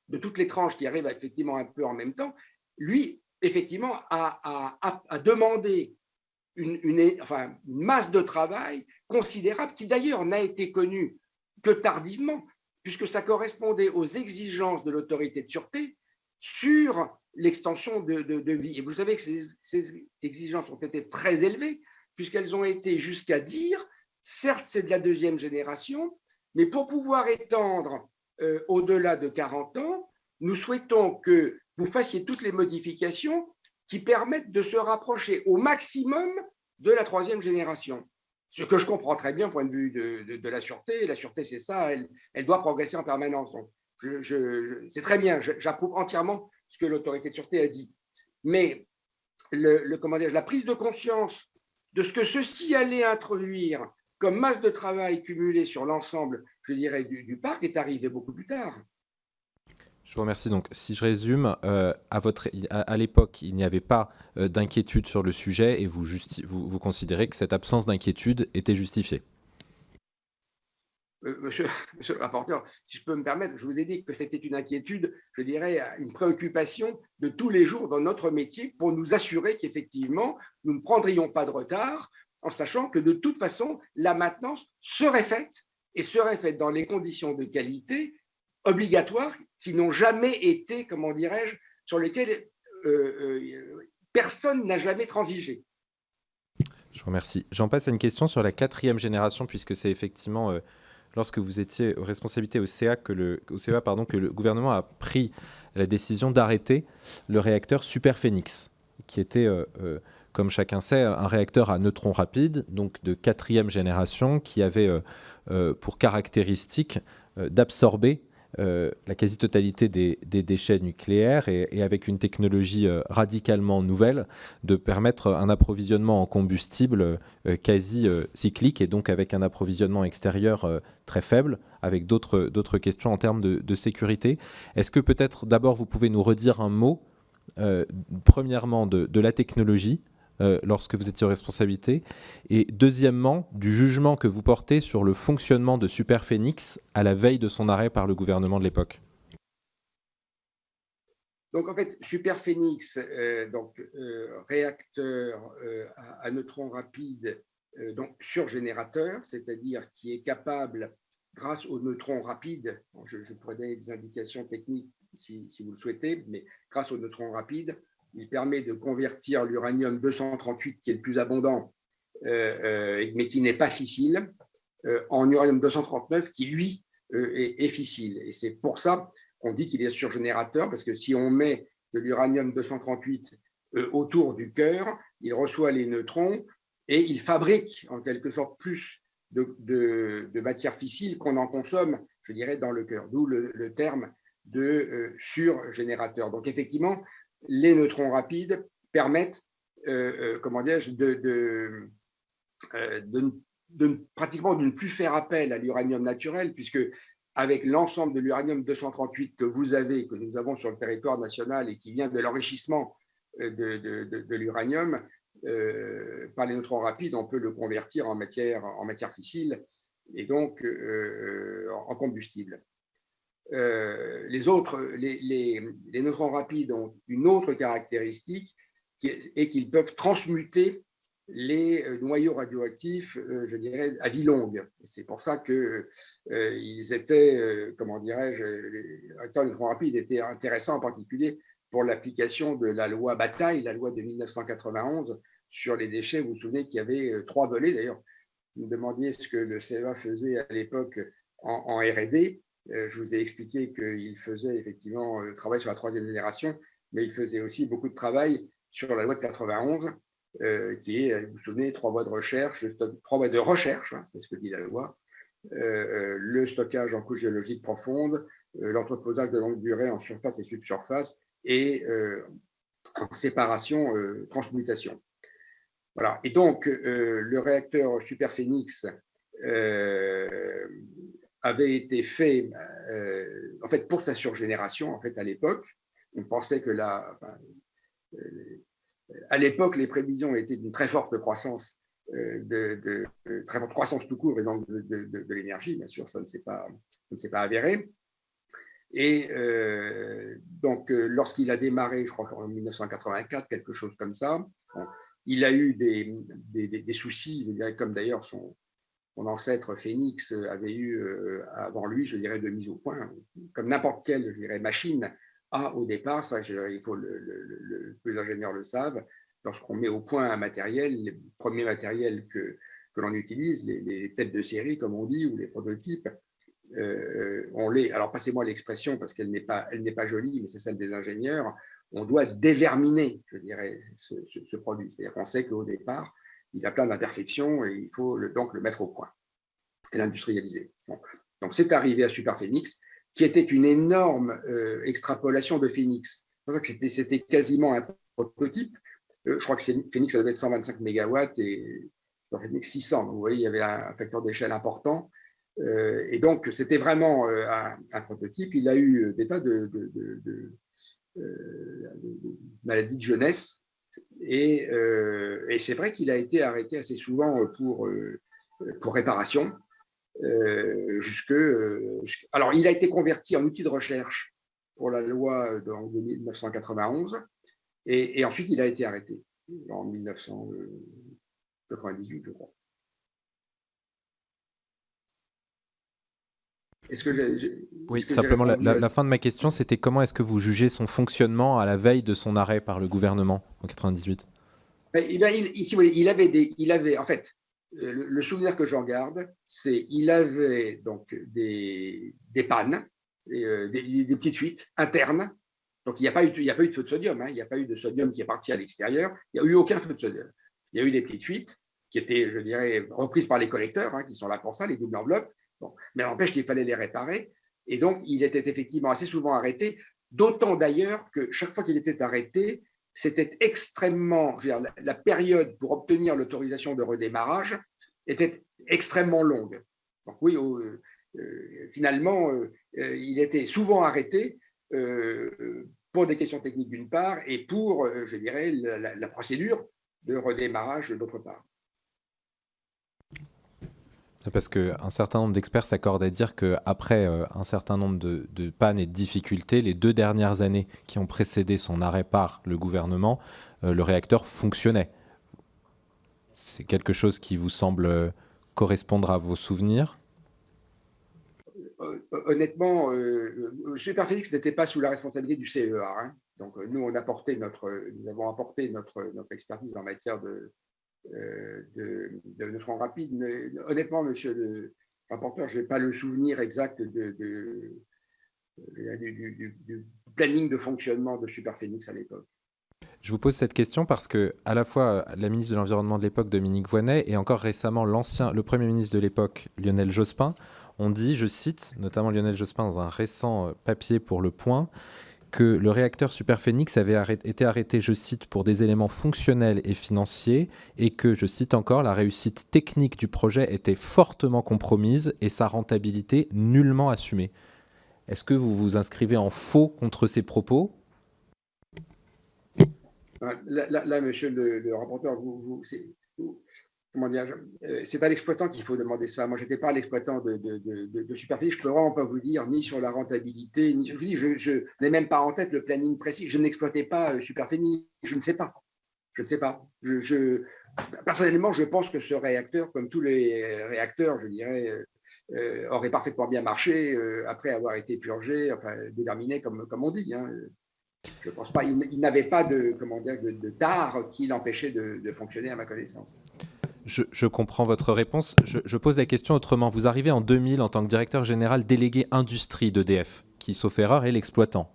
B: de toutes les tranches qui arrivent effectivement un peu en même temps, lui, effectivement, a demandé une masse de travail considérable qui, d'ailleurs, n'a été connue que tardivement, puisque ça correspondait aux exigences de l'autorité de sûreté sur l'extension de vie. Et vous savez que ces exigences ont été très élevées, puisqu'elles ont été jusqu'à dire, certes, c'est de la deuxième génération, mais pour pouvoir étendre au-delà de 40 ans, nous souhaitons que vous fassiez toutes les modifications qui permettent de se rapprocher au maximum de la troisième génération. Ce que je comprends très bien au point de vue de la sûreté. La sûreté, c'est ça, elle doit progresser en permanence. Donc, c'est très bien, j'approuve entièrement ce que l'autorité de sûreté a dit. Mais la prise de conscience de ce que ceci allait introduire comme masse de travail cumulée sur l'ensemble, je dirais, du parc est arrivée beaucoup plus tard.
C: Je vous remercie. Donc, si je résume, à l'époque, il n'y avait pas d'inquiétude sur le sujet et vous considérez que cette absence d'inquiétude était justifiée.
B: Monsieur le rapporteur, si je peux me permettre, je vous ai dit que c'était une inquiétude, je dirais, une préoccupation de tous les jours dans notre métier pour nous assurer qu'effectivement, nous ne prendrions pas de retard en sachant que de toute façon, la maintenance serait faite et serait faite dans les conditions de qualité obligatoires qui n'ont jamais été, comment dirais-je, sur lesquelles personne n'a jamais transigé.
C: Je vous remercie. J'en passe à une question sur la 4e génération, puisque c'est effectivement lorsque vous étiez aux responsabilités au CEA que le gouvernement a pris la décision d'arrêter le réacteur Superphénix, qui était, comme chacun sait, un réacteur à neutrons rapides, donc de 4e génération, qui avait pour caractéristique d'absorber la quasi-totalité des déchets nucléaires et avec une technologie radicalement nouvelle, de permettre un approvisionnement en combustible quasi cyclique et donc avec un approvisionnement extérieur très faible, avec d'autres questions en termes de sécurité. Est-ce que peut-être d'abord vous pouvez nous redire un mot, premièrement de la technologie, lorsque vous étiez aux responsabilités, et deuxièmement, du jugement que vous portez sur le fonctionnement de Superphénix à la veille de son arrêt par le gouvernement de l'époque?
B: Donc en fait, Superphénix, réacteur à neutrons rapides, donc surgénérateur, c'est-à-dire qui est capable, grâce aux neutrons rapides, je pourrais donner des indications techniques si vous le souhaitez, mais grâce aux neutrons rapides, il permet de convertir l'uranium 238, qui est le plus abondant, mais qui n'est pas fissile, en uranium 239, qui, lui, est fissile. Et c'est pour ça qu'on dit qu'il est surgénérateur, parce que si on met de l'uranium 238 autour du cœur, il reçoit les neutrons et il fabrique, en quelque sorte, plus de matière fissile qu'on en consomme, je dirais, dans le cœur. D'où le terme de surgénérateur. Donc, effectivement, les neutrons rapides permettent, pratiquement de ne plus faire appel à l'uranium naturel, puisque avec l'ensemble de l'uranium 238 que nous avons sur le territoire national et qui vient de l'enrichissement de l'uranium, par les neutrons rapides, on peut le convertir en matière fissile et donc en combustible. Les neutrons rapides ont une autre caractéristique et qu'ils peuvent transmuter les noyaux radioactifs, je dirais, à vie longue. C'est pour ça qu'ils étaient, les réacteurs neutrons rapides étaient intéressants en particulier pour l'application de la loi Bataille, la loi de 1991 sur les déchets. Vous vous souvenez qu'il y avait 3 volets, d'ailleurs. Vous me demandiez ce que le CEA faisait à l'époque en R&D. Je vous ai expliqué qu'il faisait effectivement le travail sur la 3e génération, mais il faisait aussi beaucoup de travail sur la loi de 91, qui est, vous vous souvenez, 3 voies de recherche, 3 voies de recherche, hein, c'est ce que dit la loi, le stockage en couche géologique profonde, l'entreposage de longue durée en surface et subsurface, et en séparation, transmutation. Voilà. Et donc, le réacteur Superphénix avait été fait en fait pour sa surgénération. En fait, à l'époque, on pensait que à l'époque, les prévisions étaient d'une très forte croissance, très forte croissance tout court, et donc de l'énergie. Bien sûr, ça ne s'est pas avéré. Et donc, lorsqu'il a démarré, je crois en 1984, quelque chose comme ça, il a eu des soucis, je dirais, comme d'ailleurs son ancêtre Phénix avait eu avant lui, je dirais, de mise au point, comme n'importe quelle, je dirais, machine a au départ. Ça, il faut les ingénieurs le savent. Lorsqu'on met au point un matériel, les premiers matériels que l'on utilise, les têtes de série, comme on dit, ou les prototypes, alors passez-moi l'expression parce qu'elle n'est pas jolie, mais c'est celle des ingénieurs, on doit déverminer, je dirais, ce produit. C'est-à-dire qu'on sait qu'au départ, il a plein d'imperfections et il faut donc le mettre au point et l'industrialiser. Donc c'est arrivé à Superphénix, qui était une énorme extrapolation de Phénix. C'est pour ça que c'était quasiment un prototype. Je crois que Phénix, ça devait être 125 mégawatts et Superphénix 600. Donc, vous voyez, il y avait un facteur d'échelle important. Et donc, c'était vraiment un prototype. Il a eu des tas de maladies de jeunesse. Et c'est vrai qu'il a été arrêté assez souvent pour réparation. Alors, il a été converti en outil de recherche pour la loi de 1991. Et ensuite, il a été arrêté en 1998, je crois.
C: Oui, simplement, la fin de ma question, c'était comment est-ce que vous jugez son fonctionnement à la veille de son arrêt par le gouvernement en 98 ?
B: Si vous voulez, il avait en fait, le souvenir que j'en garde, c'est il avait donc des pannes, des petites fuites internes. Donc, il n'y a pas eu de feu de sodium. Il n'y a pas eu de sodium qui est parti à l'extérieur. Il n'y a eu aucun feu de sodium. Il y a eu des petites fuites qui étaient, je dirais, reprises par les collecteurs, qui sont là pour ça, les doubles enveloppes. Bon. Mais n'empêche qu'il fallait les réparer. Et donc, il était effectivement assez souvent arrêté, d'autant d'ailleurs que chaque fois qu'il était arrêté, c'était extrêmement, je veux dire, la période pour obtenir l'autorisation de redémarrage était extrêmement longue. Donc oui, finalement, il était souvent arrêté pour des questions techniques d'une part et pour, je dirais, la procédure de redémarrage d'autre part.
C: Parce qu'un certain nombre d'experts s'accordent à dire qu'après un certain nombre de pannes et de difficultés, les 2 dernières années qui ont précédé son arrêt par le gouvernement, le réacteur fonctionnait. C'est quelque chose qui vous semble correspondre à vos souvenirs?
B: Honnêtement, Superphénix n'était pas sous la responsabilité du CEA. Donc, nous, nous avons apporté notre expertise en matière de neutrons rapides. Mais, honnêtement, monsieur le rapporteur, je n'ai pas le souvenir exact du planning de fonctionnement de Superphénix à l'époque.
C: Je vous pose cette question parce que à la fois la ministre de l'Environnement de l'époque, Dominique Voynet, et encore récemment le Premier ministre de l'époque, Lionel Jospin, ont dit, je cite, notamment Lionel Jospin dans un récent papier pour Le Point, que le réacteur Superphénix avait été arrêté, je cite, pour des éléments fonctionnels et financiers, et que, je cite encore, la réussite technique du projet était fortement compromise et sa rentabilité nullement assumée. Est-ce que vous vous inscrivez en faux contre ces propos ?
B: Là, monsieur le rapporteur, comment dire, c'est à l'exploitant qu'il faut demander ça. Moi, je n'étais pas l'exploitant de Superphénix. Je ne peux vraiment pas vous dire ni sur la rentabilité, ni. Je vous dis, je n'ai même pas en tête le planning précis. Je n'exploitais pas Superphénix. Je ne sais pas. Je ne sais pas. Personnellement, je pense que ce réacteur, comme tous les réacteurs, je dirais, aurait parfaitement bien marché après avoir été purgé, enfin déterminé, comme on dit. Je ne pense pas. Il n'avait pas de tare qui l'empêchait de fonctionner à ma connaissance.
C: Je comprends votre réponse. Je pose la question autrement. Vous arrivez en 2000 en tant que directeur général délégué industrie d'EDF, qui, sauf erreur, est l'exploitant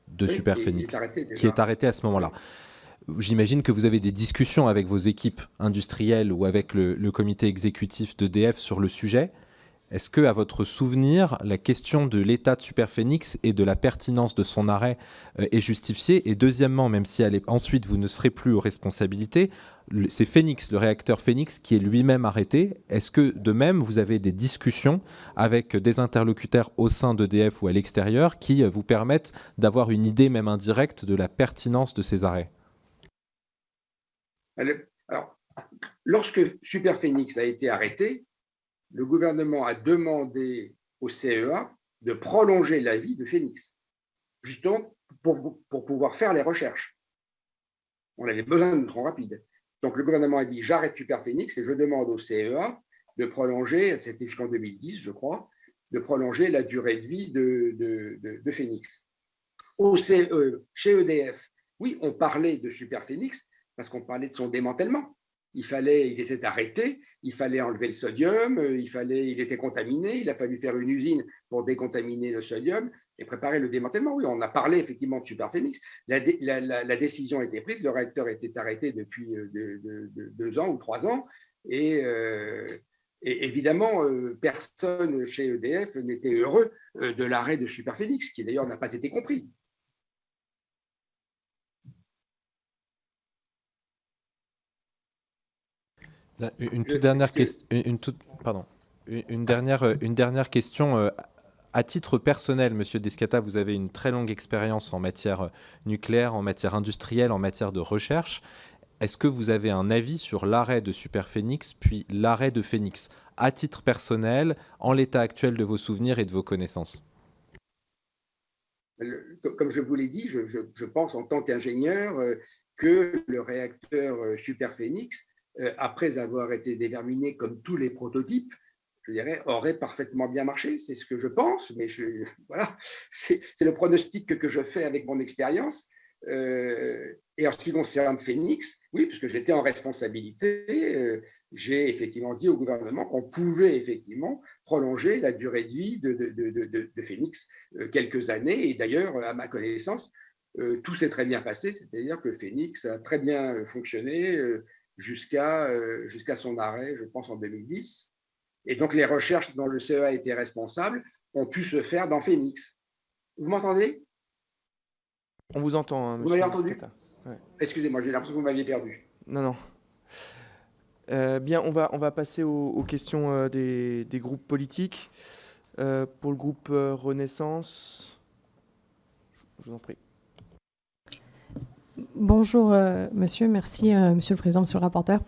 C: de Superphénix, qui est arrêté à ce moment-là. J'imagine que vous avez des discussions avec vos équipes industrielles ou avec le comité exécutif d'EDF sur le sujet. Est-ce que, à votre souvenir, la question de l'état de Superphénix et de la pertinence de son arrêt est justifiée? Et deuxièmement, même si ensuite vous ne serez plus aux responsabilités, c'est Phénix, le réacteur Phénix, qui est lui-même arrêté. Est-ce que, de même, vous avez des discussions avec des interlocuteurs au sein d'EDF ou à l'extérieur qui vous permettent d'avoir une idée, même indirecte, de la pertinence de ces arrêts?
B: Alors, lorsque Superphénix a été arrêté, le gouvernement a demandé au CEA de prolonger la vie de Phénix, justement pour pouvoir faire les recherches. On avait besoin de neutrons rapides. Donc, le gouvernement a dit, j'arrête Superphénix et je demande au CEA de prolonger, c'était jusqu'en 2010, je crois, de prolonger la durée de vie de Phénix. Chez EDF, oui, on parlait de Superphénix parce qu'on parlait de son démantèlement. Il était arrêté, il fallait enlever le sodium, il était contaminé, il a fallu faire une usine pour décontaminer le sodium et préparer le démantèlement. Oui, on a parlé effectivement de Superphénix. La décision a été prise, le réacteur était arrêté depuis 2 ans ou 3 ans et évidemment, personne chez EDF n'était heureux de l'arrêt de Superphénix, qui d'ailleurs n'a pas été compris.
C: Une dernière question. À titre personnel, Monsieur Descata, vous avez une très longue expérience en matière nucléaire, en matière industrielle, en matière de recherche. Est-ce que vous avez un avis sur l'arrêt de Superphénix, puis l'arrêt de Phénix, à titre personnel, en l'état actuel de vos souvenirs et de vos connaissances?
B: Comme je vous l'ai dit, je pense en tant qu'ingénieur que le réacteur Superphénix, après avoir été déterminé comme tous les prototypes, je dirais, aurait parfaitement bien marché. C'est ce que je pense, mais voilà, c'est le pronostic que je fais avec mon expérience. Et en ce qui concerne Phoenix, oui, puisque j'étais en responsabilité, j'ai effectivement dit au gouvernement qu'on pouvait effectivement prolonger la durée de vie de Phoenix quelques années. Et d'ailleurs, à ma connaissance, tout s'est très bien passé, c'est-à-dire que Phoenix a très bien fonctionné jusqu'à son arrêt, je pense, en 2010. Et donc, les recherches dont le CEA était responsable ont pu se faire dans Phoenix. Vous m'entendez?
A: On vous entend, hein,
B: Vous m'avez
A: monsieur
B: entendu?
A: Descata. Ouais.
B: Excusez-moi, j'ai l'impression que vous m'aviez perdu.
A: Non, non. Bien, on va passer aux questions des groupes politiques. Pour le groupe Renaissance, je vous en prie.
D: Bonjour monsieur, merci monsieur le président, monsieur le rapporteur.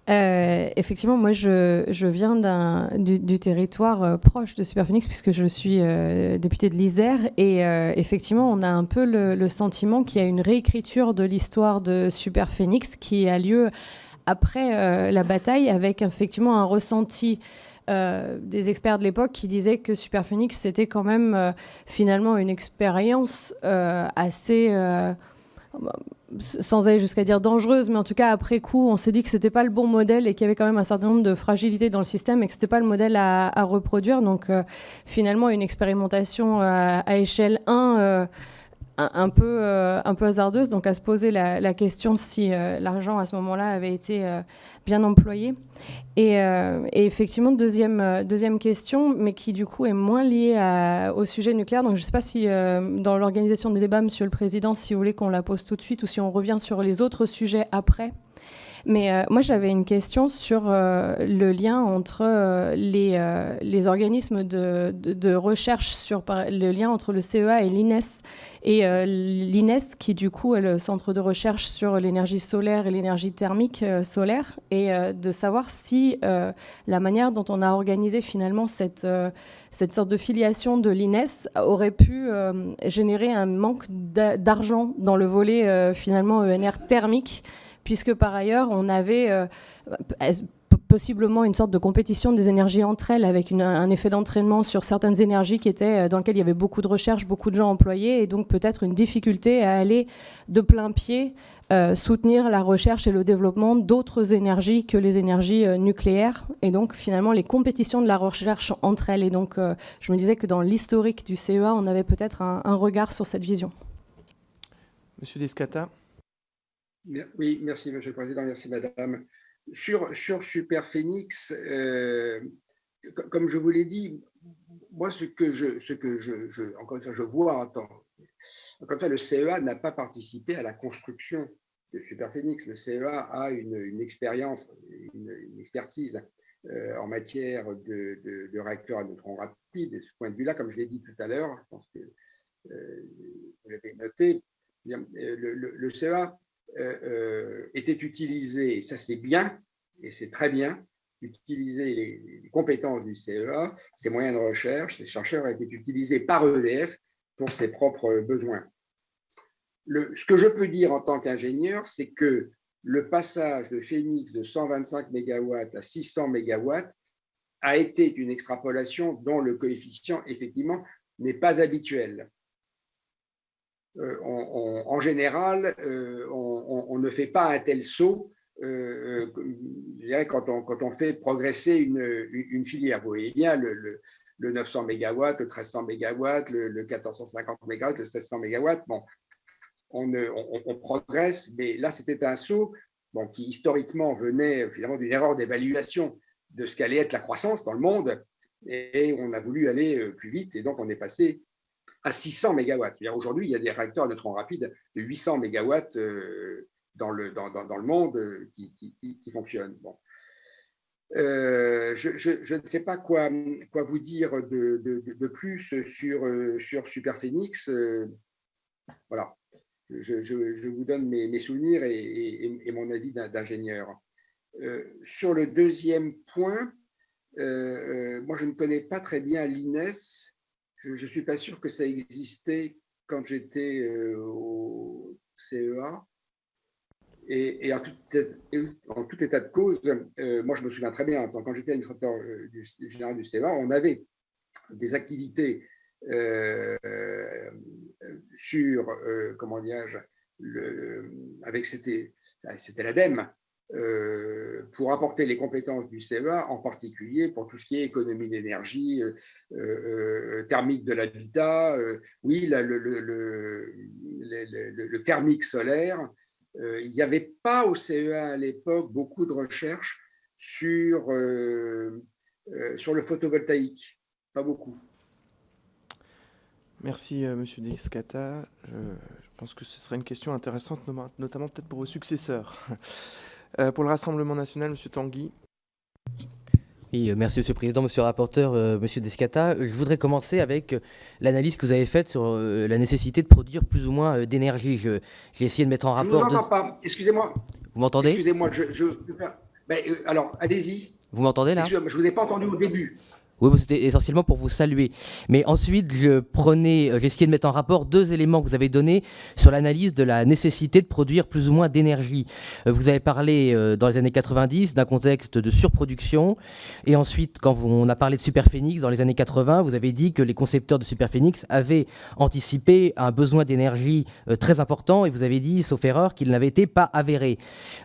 D: Effectivement, moi je viens du territoire proche de Superphénix puisque je suis députée de l'Isère et effectivement on a un peu le sentiment qu'il y a une réécriture de l'histoire de Superphénix qui a lieu après la bataille avec effectivement un ressenti des experts de l'époque qui disaient que Superphénix c'était quand même finalement une expérience assez... sans aller jusqu'à dire dangereuse, mais en tout cas après coup, on s'est dit que c'était pas le bon modèle et qu'il y avait quand même un certain nombre de fragilités dans le système et que c'était pas le modèle à reproduire. Donc finalement, une expérimentation à échelle 1 un peu hasardeuse, donc à se poser la question si l'argent à ce moment-là avait été bien employé. Et effectivement, deuxième question, mais qui du coup est moins liée au sujet nucléaire. Donc je ne sais pas si dans l'organisation des débats, Monsieur le Président, si vous voulez qu'on la pose tout de suite ou si on revient sur les autres sujets après. Mais moi, j'avais une question sur le lien entre les organismes de recherche, sur le lien entre le CEA et l'INES. Et l'INES, qui du coup est le centre de recherche sur l'énergie solaire et l'énergie thermique solaire, et de savoir si la manière dont on a organisé finalement cette sorte de filiation de l'INES aurait pu générer un manque d'argent dans le volet finalement ENR thermique, puisque par ailleurs, on avait possiblement une sorte de compétition des énergies entre elles, avec un effet d'entraînement sur certaines énergies dans lesquelles il y avait beaucoup de recherche, beaucoup de gens employés, et donc peut-être une difficulté à aller de plein pied soutenir la recherche et le développement d'autres énergies que les énergies nucléaires, et donc finalement les compétitions de la recherche entre elles. Et donc je me disais que dans l'historique du CEA, on avait peut-être un regard sur cette vision.
A: Monsieur Descata.
B: Oui, merci Monsieur le Président, merci Madame. Sur Superphénix, comme je vous l'ai dit, moi ce que encore une fois, je vois encore une fois, le CEA n'a pas participé à la construction de Superphénix. Le CEA a une expérience, une expertise en matière de réacteurs à neutrons rapides. Et de ce point de vue-là, comme je l'ai dit tout à l'heure, je pense que vous l'avez noté, le CEA était utilisé, et ça c'est bien, et c'est très bien, utiliser les compétences du CEA, ses moyens de recherche, ses chercheurs étaient utilisés par EDF pour ses propres besoins. Ce que je peux dire en tant qu'ingénieur, c'est que le passage de Phénix de 125 MW à 600 MW a été une extrapolation dont le coefficient, effectivement, n'est pas habituel. En général, on ne fait pas un tel saut, je dirais, quand on fait progresser une filière. Vous voyez bien le 900 MW, le 1300 MW, le 1450 MW, le 1600 MW. Bon, on progresse, mais là, c'était un saut qui historiquement venait finalement d'une erreur d'évaluation de ce qu'allait être la croissance dans le monde, et on a voulu aller plus vite, et donc on est passé à 600 MW. Aujourd'hui, il y a des réacteurs à neutrons rapides de 800 MW dans le monde qui fonctionnent. Bon. Je ne sais pas quoi vous dire de plus sur Superphénix. Voilà. Je vous donne mes souvenirs et mon avis d'ingénieur. Sur le deuxième point, moi, je ne connais pas très bien l'INES. Je ne suis pas sûr que ça existait quand j'étais au CEA. Et en tout état de cause, moi, je me souviens très bien, quand j'étais administrateur général du CEA, on avait des activités sur, comment dirais-je, c'était l'ADEME, pour apporter les compétences du CEA, en particulier pour tout ce qui est économie d'énergie, thermique de l'habitat, oui, le thermique solaire. Il n'y avait pas au CEA à l'époque beaucoup de recherches sur le photovoltaïque, pas beaucoup.
A: Merci, Monsieur Descata. Je pense que ce serait une question intéressante, notamment peut-être pour vos successeurs. Pour le Rassemblement national, Monsieur Tanguy.
E: Oui, merci Monsieur le Président, Monsieur le rapporteur, Monsieur Descata. Je voudrais commencer avec l'analyse que vous avez faite sur la nécessité de produire plus ou moins d'énergie. J'ai essayé de mettre en rapport...
B: Je ne vous entends pas, excusez-moi.
E: Vous m'entendez?
B: Excusez-moi, alors, allez-y.
E: Vous m'entendez là?
B: Je ne vous ai pas entendu au début.
E: Oui, c'était essentiellement pour vous saluer. Mais ensuite, j'ai essayé de mettre en rapport deux éléments que vous avez donnés sur l'analyse de la nécessité de produire plus ou moins d'énergie. Vous avez parlé dans les années 90 d'un contexte de surproduction. Et ensuite, quand on a parlé de Superphénix dans les années 80, vous avez dit que les concepteurs de Superphénix avaient anticipé un besoin d'énergie très important. Et vous avez dit, sauf erreur, qu'il n'avait été pas avéré.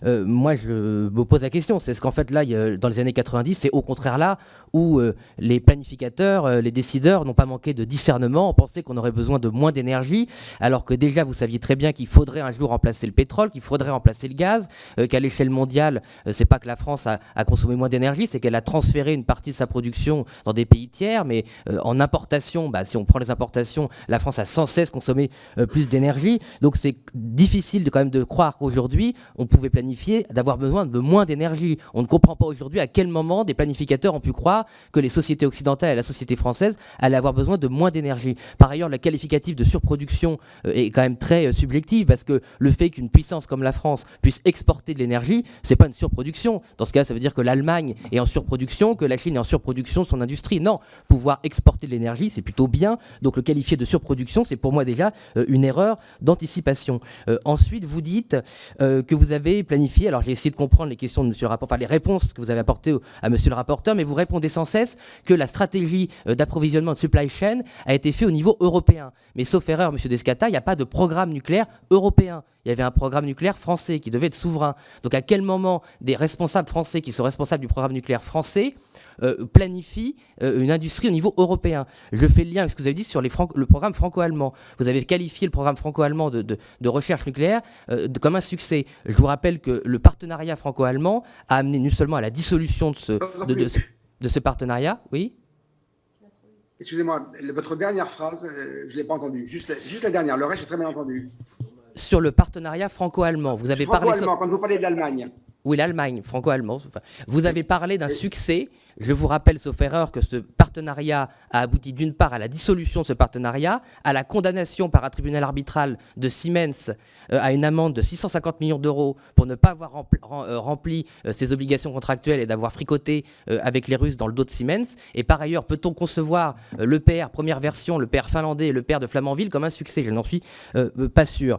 E: Moi, je me pose la question. C'est ce qu'en fait, là, dans les années 90, c'est au contraire là où les planificateurs, les décideurs n'ont pas manqué de discernement. On pensait qu'on aurait besoin de moins d'énergie, alors que déjà, vous saviez très bien qu'il faudrait un jour remplacer le pétrole, qu'il faudrait remplacer le gaz, qu'à l'échelle mondiale, c'est pas que la France a consommé moins d'énergie, c'est qu'elle a transféré une partie de sa production dans des pays tiers, mais en importation, si on prend les importations, la France a sans cesse consommé plus d'énergie. Donc c'est difficile quand même de croire qu'aujourd'hui, on pouvait planifier d'avoir besoin de moins d'énergie. On ne comprend pas aujourd'hui à quel moment des planificateurs ont pu croire que les sociétés occidentale et la société française allaient avoir besoin de moins d'énergie. Par ailleurs, le qualificatif de surproduction est quand même très subjectif, parce que le fait qu'une puissance comme la France puisse exporter de l'énergie, c'est pas une surproduction. Dans ce cas, ça veut dire que l'Allemagne est en surproduction, que la Chine est en surproduction de son industrie. Non, pouvoir exporter de l'énergie, c'est plutôt bien. Donc le qualifier de surproduction, c'est pour moi déjà une erreur d'anticipation. Ensuite, vous dites que vous avez planifié, alors j'ai essayé de comprendre les questions de monsieur le rapporteur, enfin les réponses que vous avez apportées à monsieur le rapporteur, mais vous répondez sans cesse que la stratégie d'approvisionnement de supply chain a été faite au niveau européen. Mais sauf erreur, M. Descata, il n'y a pas de programme nucléaire européen. Il y avait un programme nucléaire français qui devait être souverain. Donc à quel moment des responsables français qui sont responsables du programme nucléaire français planifient une industrie au niveau européen? Je fais le lien avec ce que vous avez dit sur le programme franco-allemand. Vous avez qualifié le programme franco-allemand de recherche nucléaire comme un succès. Je vous rappelle que le partenariat franco-allemand a amené non seulement à la dissolution de ce partenariat, oui.
B: Excusez-moi, votre dernière phrase, je ne l'ai pas entendue. Juste la dernière, le reste, j'ai très bien entendu.
E: Sur le partenariat franco-allemand, vous avez parlé...
B: Franco-allemand, quand vous parlez de l'Allemagne.
E: Oui, l'Allemagne, franco-allemand. Enfin, vous avez parlé d'un succès. Je vous rappelle, sauf erreur, que ce partenariat a abouti d'une part à la dissolution de ce partenariat, à la condamnation par un tribunal arbitral de Siemens à une amende de 650 millions d'euros pour ne pas avoir rempli ses obligations contractuelles et d'avoir fricoté avec les Russes dans le dos de Siemens. Et par ailleurs, peut-on concevoir l'EPR première version, l'EPR finlandais et l'EPR de Flamanville comme un succès? Je n'en suis pas sûr.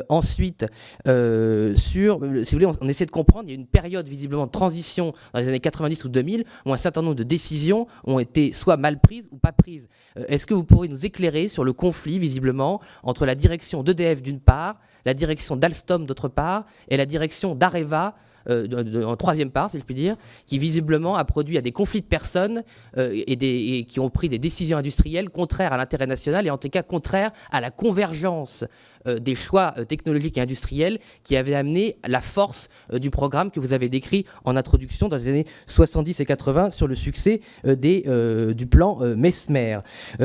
E: Ensuite, si vous voulez, on essaie de comprendre, il y a une période visiblement de transition dans les années 90 ou 2000 où un certain nombre de décisions ont été soit mal prises ou pas prises. Est-ce que vous pourriez nous éclairer sur le conflit, visiblement, entre la direction d'EDF d'une part, la direction d'Alstom d'autre part, et la direction d'Areva en troisième part, si je puis dire, qui visiblement a produit à des conflits de personnes et qui ont pris des décisions industrielles contraires à l'intérêt national et en tout cas contraires à la convergence des choix technologiques et industriels qui avaient amené la force du programme que vous avez décrit en introduction dans les années 70 et 80 sur le succès du plan Mesmer.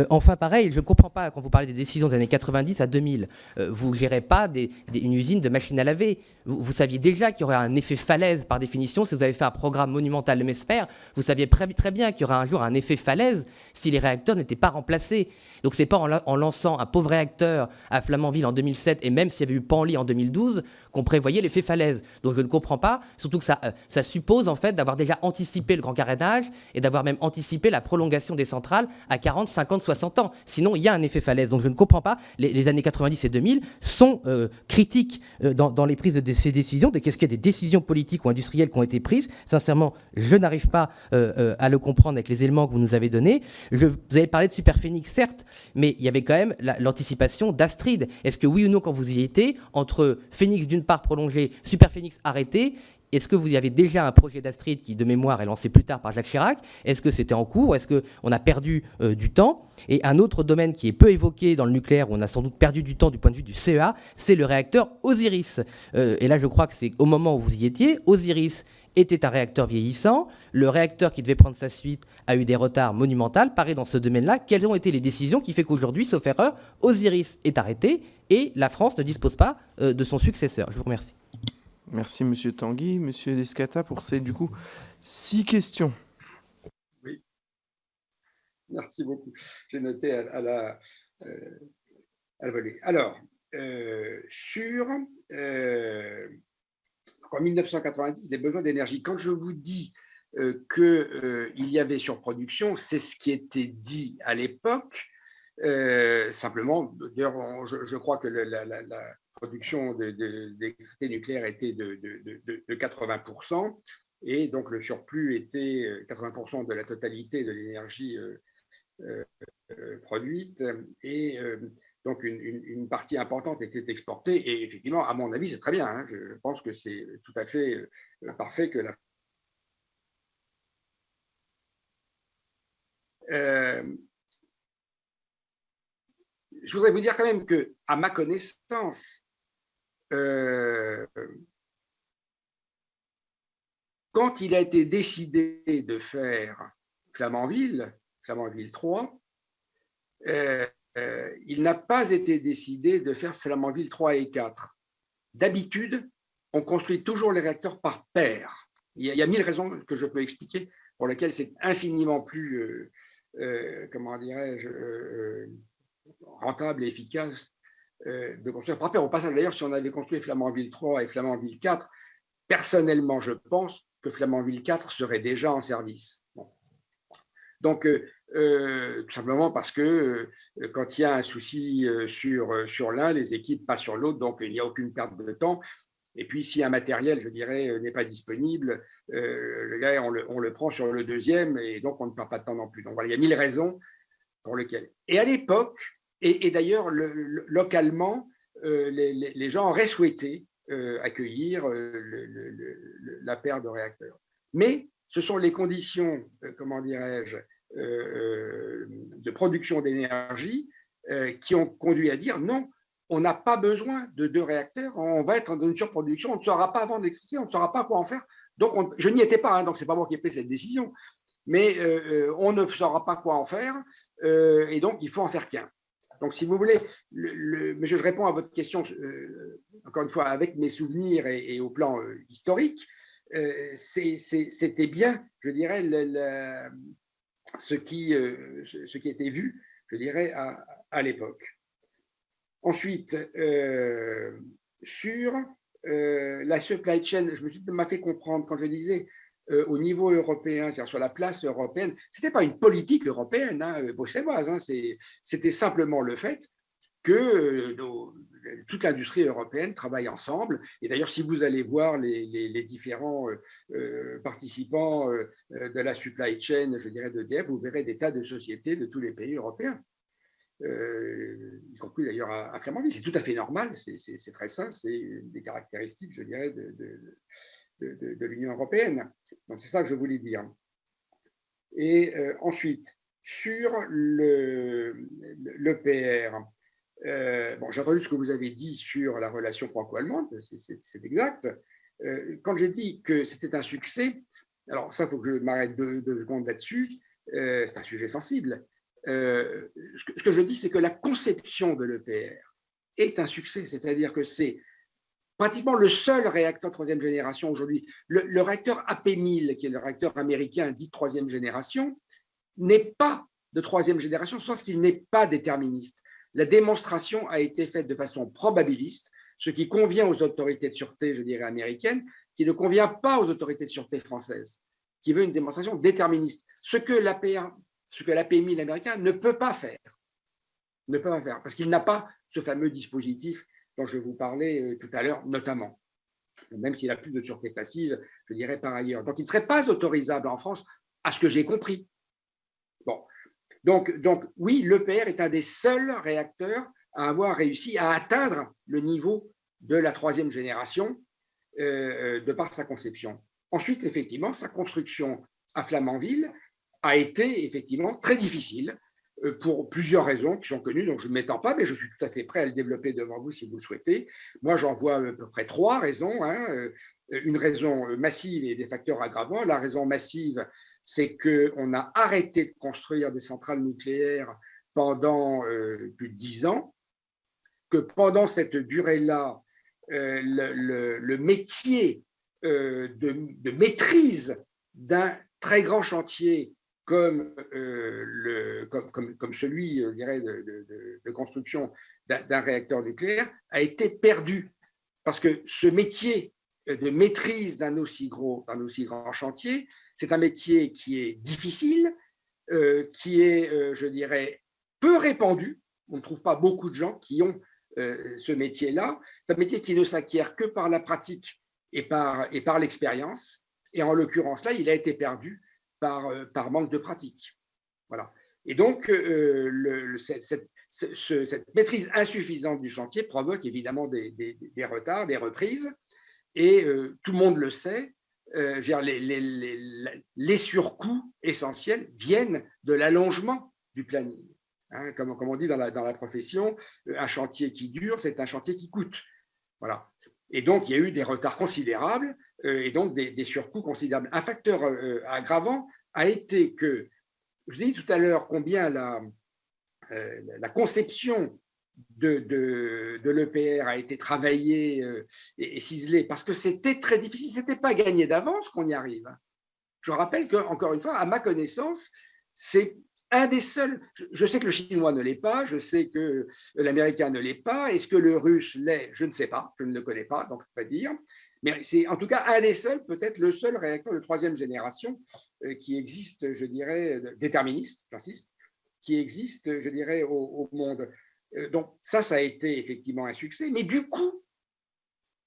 E: Enfin, pareil, je ne comprends pas, quand vous parlez des décisions des années 90 à 2000, vous ne gérez pas une usine de machines à laver. Vous saviez déjà qu'il y aurait un effet falaise par définition. Si vous avez fait un programme monumental Mesmer, vous saviez très bien qu'il y aurait un jour un effet falaise si les réacteurs n'étaient pas remplacés. Donc ce n'est pas en lançant un pauvre réacteur à Flamanville en 2007 et même s'il y avait eu Penly en 2012 qu'on prévoyait l'effet falaise. Donc je ne comprends pas, surtout que ça suppose en fait d'avoir déjà anticipé le grand carénage et d'avoir même anticipé la prolongation des centrales à 40, 50, 60 ans. Sinon, il y a un effet falaise. Donc je ne comprends pas. Les années 90 et 2000 sont critiques dans les prises de ces décisions. Qu'est-ce qu'il y a des décisions politiques politiques ou industrielles qui ont été prises. Sincèrement, je n'arrive pas à le comprendre avec les éléments que vous nous avez donnés. Vous avez parlé de Superphénix, certes, mais il y avait quand même l'anticipation d'Astrid. Est-ce que oui ou non, quand vous y étiez, entre Phénix d'une part prolongé, Superphénix arrêté, est-ce que vous y avez déjà un projet d'Astrid qui, de mémoire, est lancé plus tard par Jacques Chirac? Est-ce que c'était en cours? Est-ce qu'on a perdu du temps? Et un autre domaine qui est peu évoqué dans le nucléaire, où on a sans doute perdu du temps du point de vue du CEA, c'est le réacteur Osiris. Et là, je crois que c'est au moment où vous y étiez. Osiris était un réacteur vieillissant. Le réacteur qui devait prendre sa suite a eu des retards monumentaux. Pareil, dans ce domaine-là, quelles ont été les décisions qui fait qu'aujourd'hui, sauf erreur, Osiris est arrêté et la France ne dispose pas de son successeur? Je vous remercie.
A: Merci, Monsieur Tanguy. Monsieur Descata, pour ces, du coup, 6 questions.
B: Oui, merci beaucoup. J'ai noté à la volée. Alors, en 1990, les besoins d'énergie, quand je vous dis qu'il y avait surproduction, c'est ce qui était dit à l'époque. Simplement, d'ailleurs, je crois que la production d'électricité nucléaire était de 80%, et donc le surplus était 80% de la totalité de l'énergie produite, et donc une partie importante était exportée, et effectivement, à mon avis, c'est très bien, hein, je pense que c'est tout à fait parfait que la... Je voudrais vous dire quand même que, à ma connaissance, quand il a été décidé de faire Flamanville 3, il n'a pas été décidé de faire Flamanville 3 et 4. D'habitude, on construit toujours les réacteurs par paire. Il y a 1000 raisons que je peux expliquer pour lesquelles c'est infiniment plus, comment dirais-je, rentable et efficace de construire par paire. Au passage, d'ailleurs, si on avait construit Flamanville 3 et Flamanville 4, personnellement, je pense que Flamanville 4 serait déjà en service. Bon. Donc, tout simplement parce que quand il y a un souci sur l'un, les équipes passent sur l'autre, donc il n'y a aucune perte de temps. Et puis, si un matériel, je dirais, n'est pas disponible, on le prend sur le deuxième, et donc on ne perd pas de temps non plus. Donc voilà, il y a 1000 raisons pour lesquelles. Et à l'époque, et d'ailleurs, localement, les gens auraient souhaité accueillir la paire de réacteurs. Mais ce sont les conditions, comment dirais-je, de production d'énergie qui ont conduit à dire non, on n'a pas besoin de 2 réacteurs, on va être dans une surproduction, on ne saura pas vendre l'électricité, on ne saura pas quoi en faire. Donc, je n'y étais pas, hein, donc ce n'est pas moi qui ai pris cette décision, mais on ne saura pas quoi en faire, et donc il faut en faire qu'un. Donc, si vous voulez, mais je réponds à votre question, encore une fois, avec mes souvenirs et au plan historique, c'était bien, je dirais, ce qui était vu, je dirais, à l'époque. Ensuite, sur la supply chain, je m'a fait comprendre quand je disais au niveau européen, c'est-à-dire sur la place européenne, ce n'était pas une politique européenne, hein, bruxelloise, hein, c'était simplement le fait que toute l'industrie européenne travaille ensemble. Et d'ailleurs, si vous allez voir les différents participants de la supply chain, je dirais d'EDF, vous verrez des tas de sociétés de tous les pays européens. Y compris d'ailleurs à Flamanville. C'est tout à fait normal, c'est très simple, c'est des caractéristiques, je dirais, de l'Union européenne. Donc c'est ça que je voulais dire. Et ensuite, sur l'EPR, bon, j'ai entendu ce que vous avez dit sur la relation franco-allemande, c'est exact. Quand j'ai dit que c'était un succès, alors ça, il faut que je m'arrête 2 secondes là-dessus, c'est un sujet sensible. Ce que je dis, c'est que la conception de l'EPR est un succès, c'est-à-dire que c'est pratiquement le seul réacteur 3e génération aujourd'hui. Le réacteur AP1000, qui est le réacteur américain dit 3e génération, n'est pas de 3e génération, sauf qu'il n'est pas déterministe. La démonstration a été faite de façon probabiliste, ce qui convient aux autorités de sûreté, je dirais, américaines, qui ne convient pas aux autorités de sûreté françaises, qui veut une démonstration déterministe. Ce que l'AP1000 américain ne peut pas faire. Ne peut pas faire, parce qu'il n'a pas ce fameux dispositif dont je vous parlais tout à l'heure, notamment. même s'il a plus de sûreté passive, je dirais par ailleurs. Donc, il ne serait pas autorisable en France, à ce que j'ai compris. Bon. Donc oui, l'EPR est un des seuls réacteurs à avoir réussi à atteindre le niveau de la 3e génération de par sa conception. Ensuite, effectivement, sa construction à Flamanville a été effectivement très difficile pour plusieurs raisons qui sont connues, donc je ne m'étends pas, mais je suis tout à fait prêt à le développer devant vous si vous le souhaitez. Moi, j'en vois à peu près 3 raisons. Une raison massive et des facteurs aggravants. La raison massive, c'est qu'on a arrêté de construire des centrales nucléaires pendant plus de 10 ans, que pendant cette durée-là, le métier de maîtrise d'un très grand chantier comme celui, je dirais, de construction d'un réacteur nucléaire a été perdu. Parce que ce métier de maîtrise d'un aussi grand chantier, c'est un métier qui est difficile, qui est, je dirais, peu répandu. On ne trouve pas beaucoup de gens qui ont ce métier-là. C'est un métier qui ne s'acquiert que par la pratique et par l'expérience. Et en l'occurrence, là, il a été perdu par manque de pratique. Voilà. Et donc, cette maîtrise insuffisante du chantier provoque évidemment des retards, des reprises. Et tout le monde le sait, les surcoûts essentiels viennent de l'allongement du planning. Comme on dit dans la profession, un chantier qui dure, c'est un chantier qui coûte. Voilà. Et donc, il y a eu des retards considérables et donc des surcoûts considérables. Un facteur aggravant a été que, je vous ai dit tout à l'heure combien la conception de l'EPR a été travaillée et ciselée, parce que c'était très difficile, ce n'était pas gagné d'avance qu'on y arrive. Je rappelle qu'encore une fois, à ma connaissance, c'est un des seuls, je sais que le chinois ne l'est pas, je sais que l'américain ne l'est pas, est-ce que le russe l'est? Je ne sais pas, je ne le connais pas, donc je ne peux pas dire, mais c'est en tout cas un des seuls, peut-être le seul réacteur de 3e génération qui existe, je dirais, déterministe, j'insiste, qui existe, je dirais, au monde. Donc ça a été effectivement un succès, mais du coup,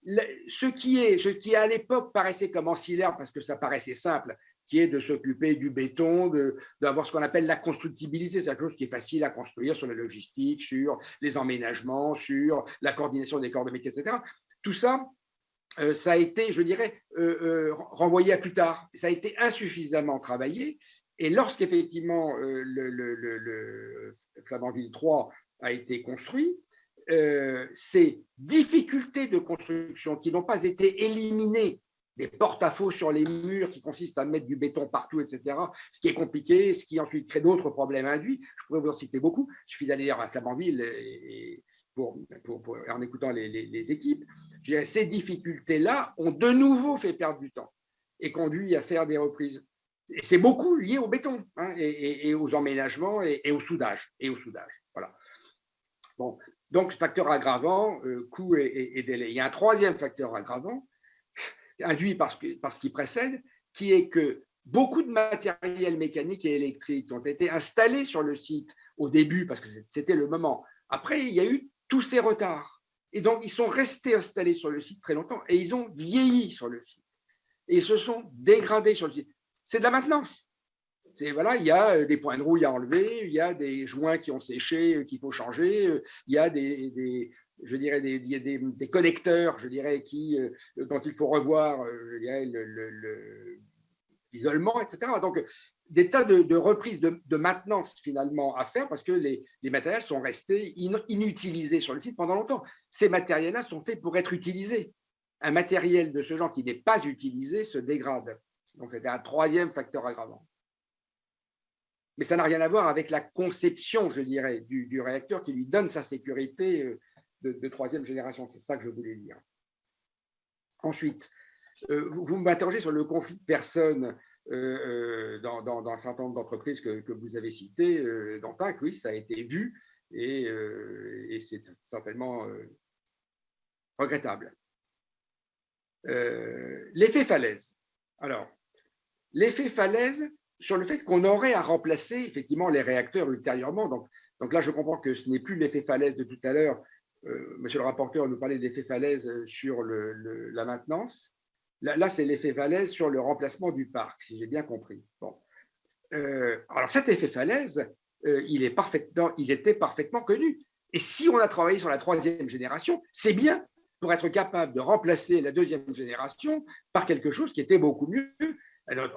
B: ce qui à l'époque paraissait comme ancillaire, parce que ça paraissait simple, qui est de s'occuper du béton, d'avoir ce qu'on appelle la constructibilité, c'est quelque chose qui est facile à construire sur la logistique, sur les emménagements, sur la coordination des corps de métier, etc. Tout ça, ça a été, je dirais, renvoyé à plus tard. Ça a été insuffisamment travaillé. Et lorsqu'effectivement le Flamanville 3 a été construit, ces difficultés de construction qui n'ont pas été éliminées, des porte-à-faux sur les murs qui consistent à mettre du béton partout, etc., ce qui est compliqué, ce qui ensuite crée d'autres problèmes induits. Je pourrais vous en citer beaucoup. Il suffit d'aller à Flamanville en écoutant les équipes. Je dirais, ces difficultés-là ont de nouveau fait perdre du temps et conduit à faire des reprises. Et c'est beaucoup lié au béton et aux emménagements et au soudage. Voilà. Bon, donc, facteur aggravant, coût et délai. Il y a un 3e facteur aggravant, induit par ce qui précède, qui est que beaucoup de matériel mécanique et électrique ont été installés sur le site au début, parce que c'était le moment. Après, il y a eu tous ces retards. Et donc, ils sont restés installés sur le site très longtemps et ils ont vieilli sur le site. Et ils se sont dégradés sur le site. C'est de la maintenance. Voilà, il y a des points de rouille à enlever, il y a des joints qui ont séché, qu'il faut changer, il y a des connecteurs, je dirais, dont il faut revoir l'isolement, etc. Donc, des tas de reprises de maintenance finalement à faire parce que les matériels sont restés inutilisés sur le site pendant longtemps. Ces matériels-là sont faits pour être utilisés. Un matériel de ce genre qui n'est pas utilisé se dégrade. Donc, c'était un 3e facteur aggravant. Mais ça n'a rien à voir avec la conception, je dirais, du réacteur qui lui donne sa sécurité de 3e génération. C'est ça que je voulais dire. Ensuite, vous m'interrogez sur le conflit de personnes dans un certain nombre d'entreprises que vous avez citées. Dans TAC, oui, ça a été vu et c'est certainement regrettable. L'effet falaise. Alors, l'effet falaise, sur le fait qu'on aurait à remplacer effectivement les réacteurs ultérieurement. Donc là, je comprends que ce n'est plus l'effet falaise de tout à l'heure, monsieur le rapporteur nous parlait de l'effet falaise sur la maintenance. Là c'est l'effet falaise sur le remplacement du parc, si j'ai bien compris. Bon. Alors cet effet falaise, il était parfaitement connu. Et si on a travaillé sur la 3e génération, c'est bien pour être capable de remplacer la 2e génération par quelque chose qui était beaucoup mieux,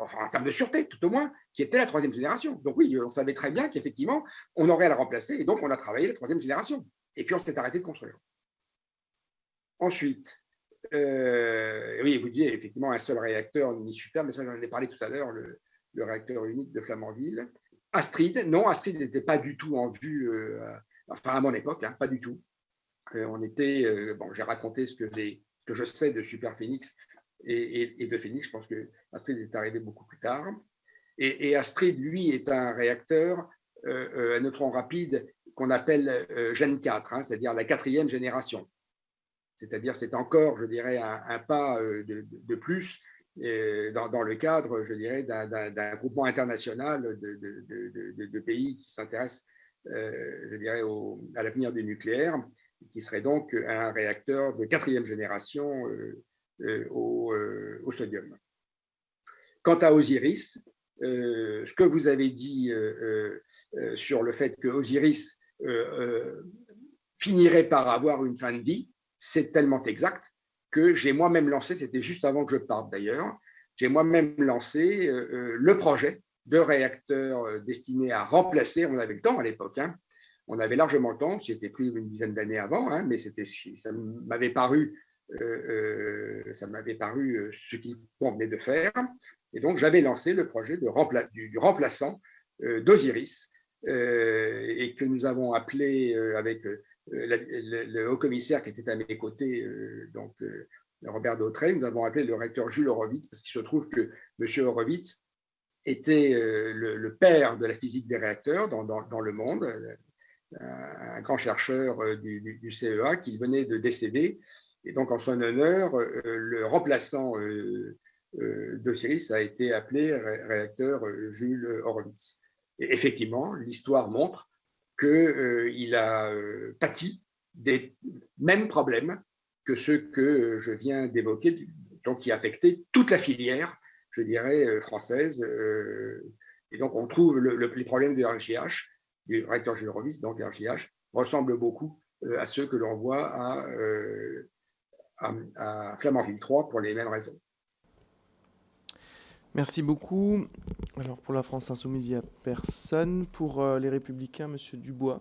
B: enfin, en termes de sûreté, tout au moins, qui était la 3e génération. Donc oui, on savait très bien qu'effectivement, on aurait à la remplacer, et donc on a travaillé la 3e génération. Et puis on s'est arrêté de construire. Ensuite, oui, vous disiez effectivement un seul réacteur n'y suffit pas, mais ça j'en ai parlé tout à l'heure, le réacteur unique de Flamanville. Astrid, non, Astrid n'était pas du tout en vue, enfin à mon époque, hein, pas du tout. On était, bon, j'ai raconté ce que je sais de Super Phoenix et de Phoenix. Je pense que Astrid est arrivé beaucoup plus tard. Et Astrid, lui, est un réacteur à neutrons rapides qu'on appelle Gen 4, hein, c'est-à-dire la 4e génération. C'est-à-dire, c'est encore, je dirais, un pas de plus dans le cadre, je dirais, d'un groupement international de pays qui s'intéressent, je dirais, à l'avenir du nucléaire, qui serait donc un réacteur de 4e génération au sodium. Quant à Osiris, ce que vous avez dit sur le fait que Osiris finirait par avoir une fin de vie, c'est tellement exact que j'ai moi-même lancé, c'était juste avant que je parte d'ailleurs, j'ai moi-même lancé le projet de réacteur destiné à remplacer, on avait le temps à l'époque, hein, on avait largement le temps, c'était pris une dizaine d'années avant, hein, mais ça m'avait paru ce qu'il convenait de faire. Et donc, j'avais lancé le projet du remplaçant d'Osiris et que nous avons appelé avec le haut-commissaire qui était à mes côtés, donc Robert Dautrey, nous avons appelé le réacteur Jules Horowitz parce qu'il se trouve que M. Horowitz était le père de la physique des réacteurs dans le monde, un grand chercheur du CEA qui venait de décéder. Et donc, en son honneur, le remplaçant d'Osiris a été appelé réacteur Jules Horowitz. Et effectivement, l'histoire montre qu'il a pâti des mêmes problèmes que ceux que je viens d'évoquer, donc qui affectaient toute la filière, je dirais, française. Et donc, on trouve les problèmes de RJH, du réacteur Jules Horowitz, donc RJH, ressemblent beaucoup à ceux que l'on voit à Flamanville 3 pour les mêmes raisons.
A: Merci beaucoup. Alors pour la France Insoumise, il n'y a personne. Pour les Républicains, Monsieur Dubois.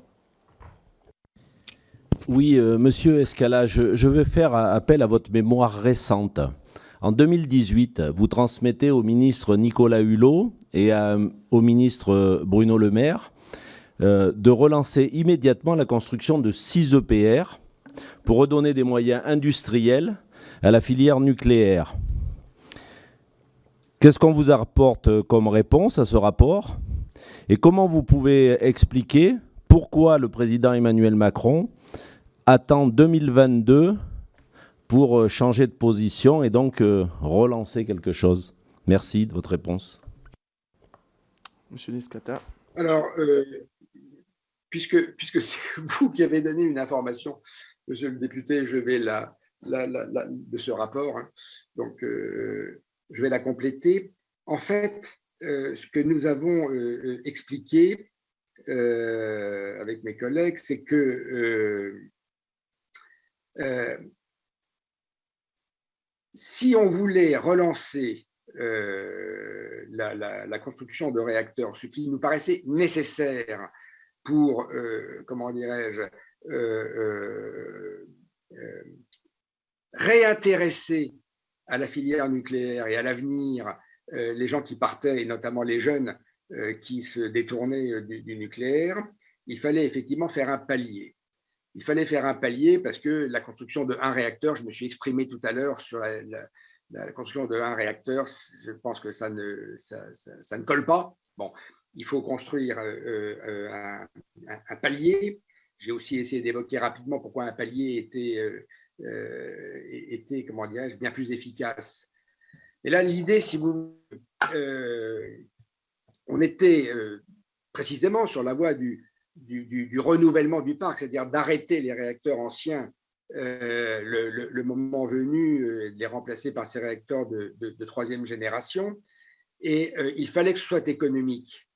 F: Oui, Monsieur Escala, je vais faire appel à votre mémoire récente. En 2018, vous transmettez au ministre Nicolas Hulot et au ministre Bruno Le Maire de relancer immédiatement la construction de 6 EPR pour redonner des moyens industriels à la filière nucléaire. Qu'est-ce qu'on vous apporte comme réponse à ce rapport? Et comment vous pouvez expliquer pourquoi le président Emmanuel Macron attend 2022 pour changer de position et donc relancer quelque chose? Merci de votre réponse.
A: Monsieur Descata.
B: Alors, puisque c'est vous qui avez donné une information, monsieur le député, je vais de ce rapport, hein, donc je vais la compléter. En fait, ce que nous avons expliqué avec mes collègues, c'est que si on voulait relancer la construction de réacteurs, ce qui nous paraissait nécessaire pour, comment dirais-je, réintéresser à la filière nucléaire et à l'avenir les gens qui partaient, et notamment les jeunes qui se détournaient du nucléaire, il fallait effectivement faire un palier. Il fallait faire un palier parce que la construction de un réacteur, je me suis exprimé tout à l'heure sur la construction de un réacteur, je pense que ça ne colle pas. Bon, il faut construire un palier. J'ai aussi essayé d'évoquer rapidement pourquoi un palier était comment dirais-je, bien plus efficace. Et là, l'idée, si vous, on était précisément sur la voie du du renouvellement du parc, c'est-à-dire d'arrêter les réacteurs anciens le moment venu, de les remplacer par ces réacteurs de troisième génération. Et il fallait que ce soit économique.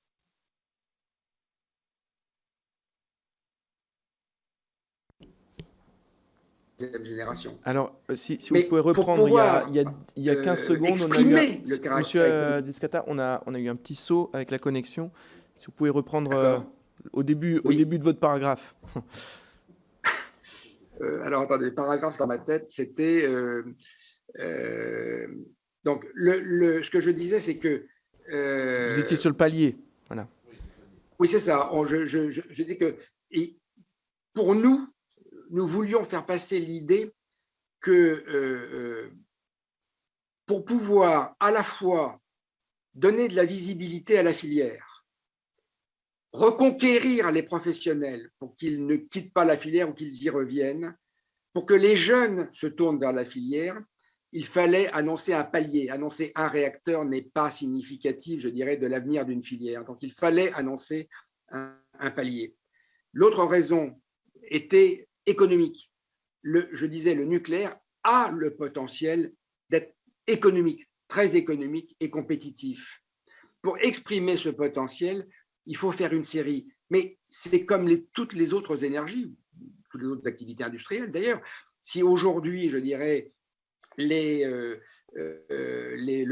B: Génération.
A: Alors, si vous pouvez reprendre, il y a 15 secondes, Monsieur Descata, on a eu un petit saut avec la connexion. Si vous pouvez reprendre au début de votre paragraphe.
B: Alors, attendez, le paragraphe dans ma tête, c'était... donc, ce que je disais, c'est que...
A: vous étiez sur le palier, voilà.
B: Oui, c'est ça. Je dis que pour nous voulions faire passer l'idée que pour pouvoir à la fois donner de la visibilité à la filière, reconquérir les professionnels pour qu'ils ne quittent pas la filière ou qu'ils y reviennent, pour que les jeunes se tournent vers la filière, il fallait annoncer un palier. Annoncer un réacteur n'est pas significatif, je dirais, de l'avenir d'une filière. Donc, il fallait annoncer un palier. L'autre raison était économique. Je disais, le nucléaire a le potentiel d'être économique, très économique et compétitif. Pour exprimer ce potentiel, il faut faire une série. Mais c'est comme toutes les autres énergies, toutes les autres activités industrielles d'ailleurs. Si aujourd'hui, je dirais, le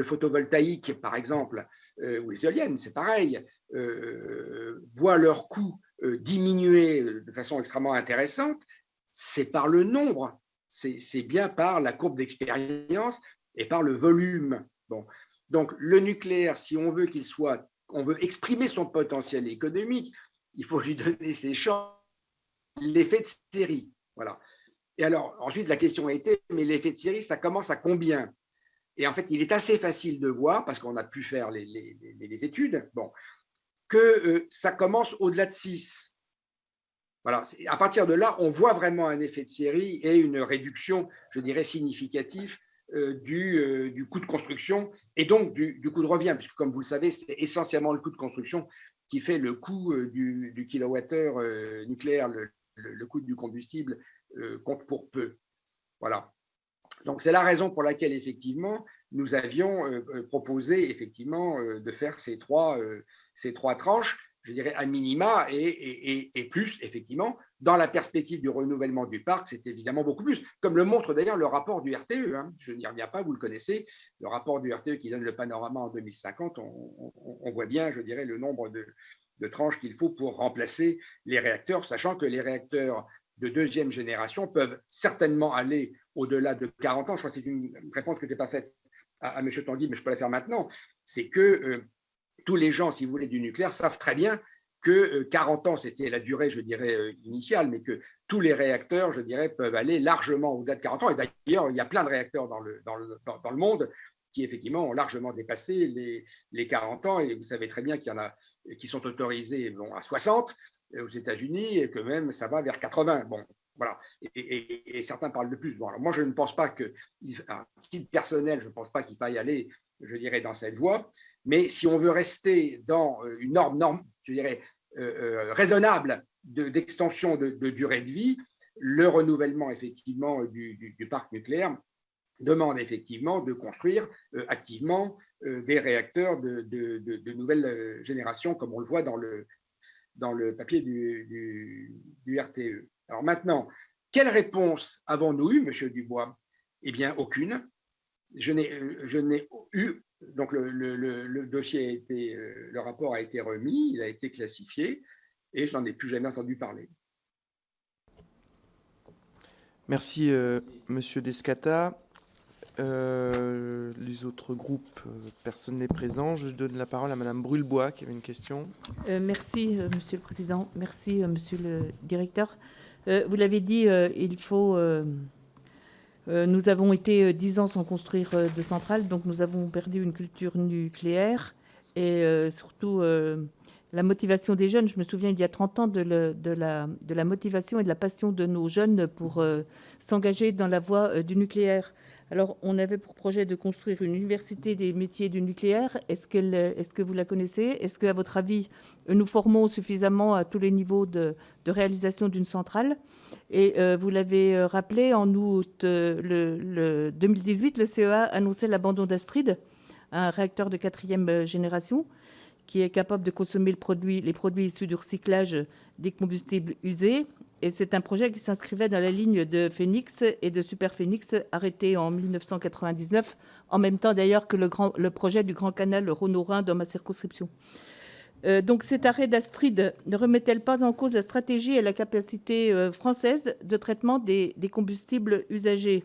B: photovoltaïque, par exemple, ou les éoliennes, c'est pareil, voient leur coût diminuer de façon extrêmement intéressante, c'est par le nombre, c'est bien par la courbe d'expérience et par le volume. Bon. Donc, le nucléaire, si on veut on veut exprimer son potentiel économique, il faut lui donner ses chances, l'effet de série. Voilà. Et alors, ensuite, la question a été, mais l'effet de série, ça commence à combien? Et en fait, il est assez facile de voir, parce qu'on a pu faire les études, que ça commence au-delà de 6. Voilà. À partir de là, on voit vraiment un effet de série et une réduction, je dirais, significative du coût de construction et donc du coût de revient, puisque comme vous le savez, c'est essentiellement le coût de construction qui fait le coût du kilowattheure nucléaire, le coût du combustible compte pour peu. Voilà. Donc, c'est la raison pour laquelle, effectivement, nous avions proposé, effectivement, de faire ces trois tranches, je dirais, à minima et plus, effectivement, dans la perspective du renouvellement du parc, c'est évidemment beaucoup plus, comme le montre d'ailleurs le rapport du RTE. Hein. Je n'y reviens pas, vous le connaissez, le rapport du RTE qui donne le panorama en 2050, on voit bien, je dirais, le nombre de tranches qu'il faut pour remplacer les réacteurs, sachant que les réacteurs de deuxième génération peuvent certainement aller au-delà de 40 ans. Je crois que c'est une réponse que je n'ai pas faite à M. Tanguy, mais je peux la faire maintenant. C'est que tous les gens, si vous voulez, du nucléaire savent très bien que 40 ans, c'était la durée, je dirais, initiale, mais que tous les réacteurs, je dirais, peuvent aller largement au-delà de 40 ans. Et d'ailleurs, il y a plein de réacteurs dans le monde qui, effectivement, ont largement dépassé les 40 ans. Et vous savez très bien qu'il y en a qui sont autorisés à 60 aux États-Unis et que même ça va vers 80. Bon, voilà. Et certains parlent de plus. Bon, alors moi, je ne pense pas que, à titre personnel, je ne pense pas qu'il faille aller, je dirais, dans cette voie. Mais si on veut rester dans une norme, je dirais, raisonnable d'extension de durée de vie, le renouvellement, effectivement, du parc nucléaire demande effectivement de construire activement des réacteurs de nouvelle génération, comme on le voit dans le papier du RTE. Alors maintenant, quelle réponse avons-nous eue, M. Dubois? Eh bien, aucune. Je n'ai eu... Donc, le dossier a été, le rapport a été remis, il a été classifié, et je n'en ai plus jamais entendu parler.
A: Merci, Monsieur Descata. Les autres groupes, personne n'est présent. Je donne la parole à Madame Brulebois qui avait une question.
G: Merci, Monsieur le Président. Merci, Monsieur le Directeur. Vous l'avez dit, il faut... nous avons été 10 ans sans construire de centrale, donc nous avons perdu une culture nucléaire et surtout la motivation des jeunes. Je me souviens, il y a 30 ans, de la motivation et de la passion de nos jeunes pour s'engager dans la voie du nucléaire. Alors, on avait pour projet de construire une université des métiers du nucléaire. Est-ce que vous la connaissez? Est-ce qu'à votre avis, nous formons suffisamment à tous les niveaux de réalisation d'une centrale? Et vous l'avez rappelé, en août 2018, le CEA annonçait l'abandon d'Astrid, un réacteur de 4e génération, qui est capable de consommer les produits issus du recyclage des combustibles usés. Et c'est un projet qui s'inscrivait dans la ligne de Phoenix et de Superphénix, arrêté en 1999, en même temps d'ailleurs que le projet du Grand Canal Rhône-Rhin dans ma circonscription. Donc cet arrêt d'Astrid ne remet-elle pas en cause la stratégie et la capacité française de traitement des combustibles usagés?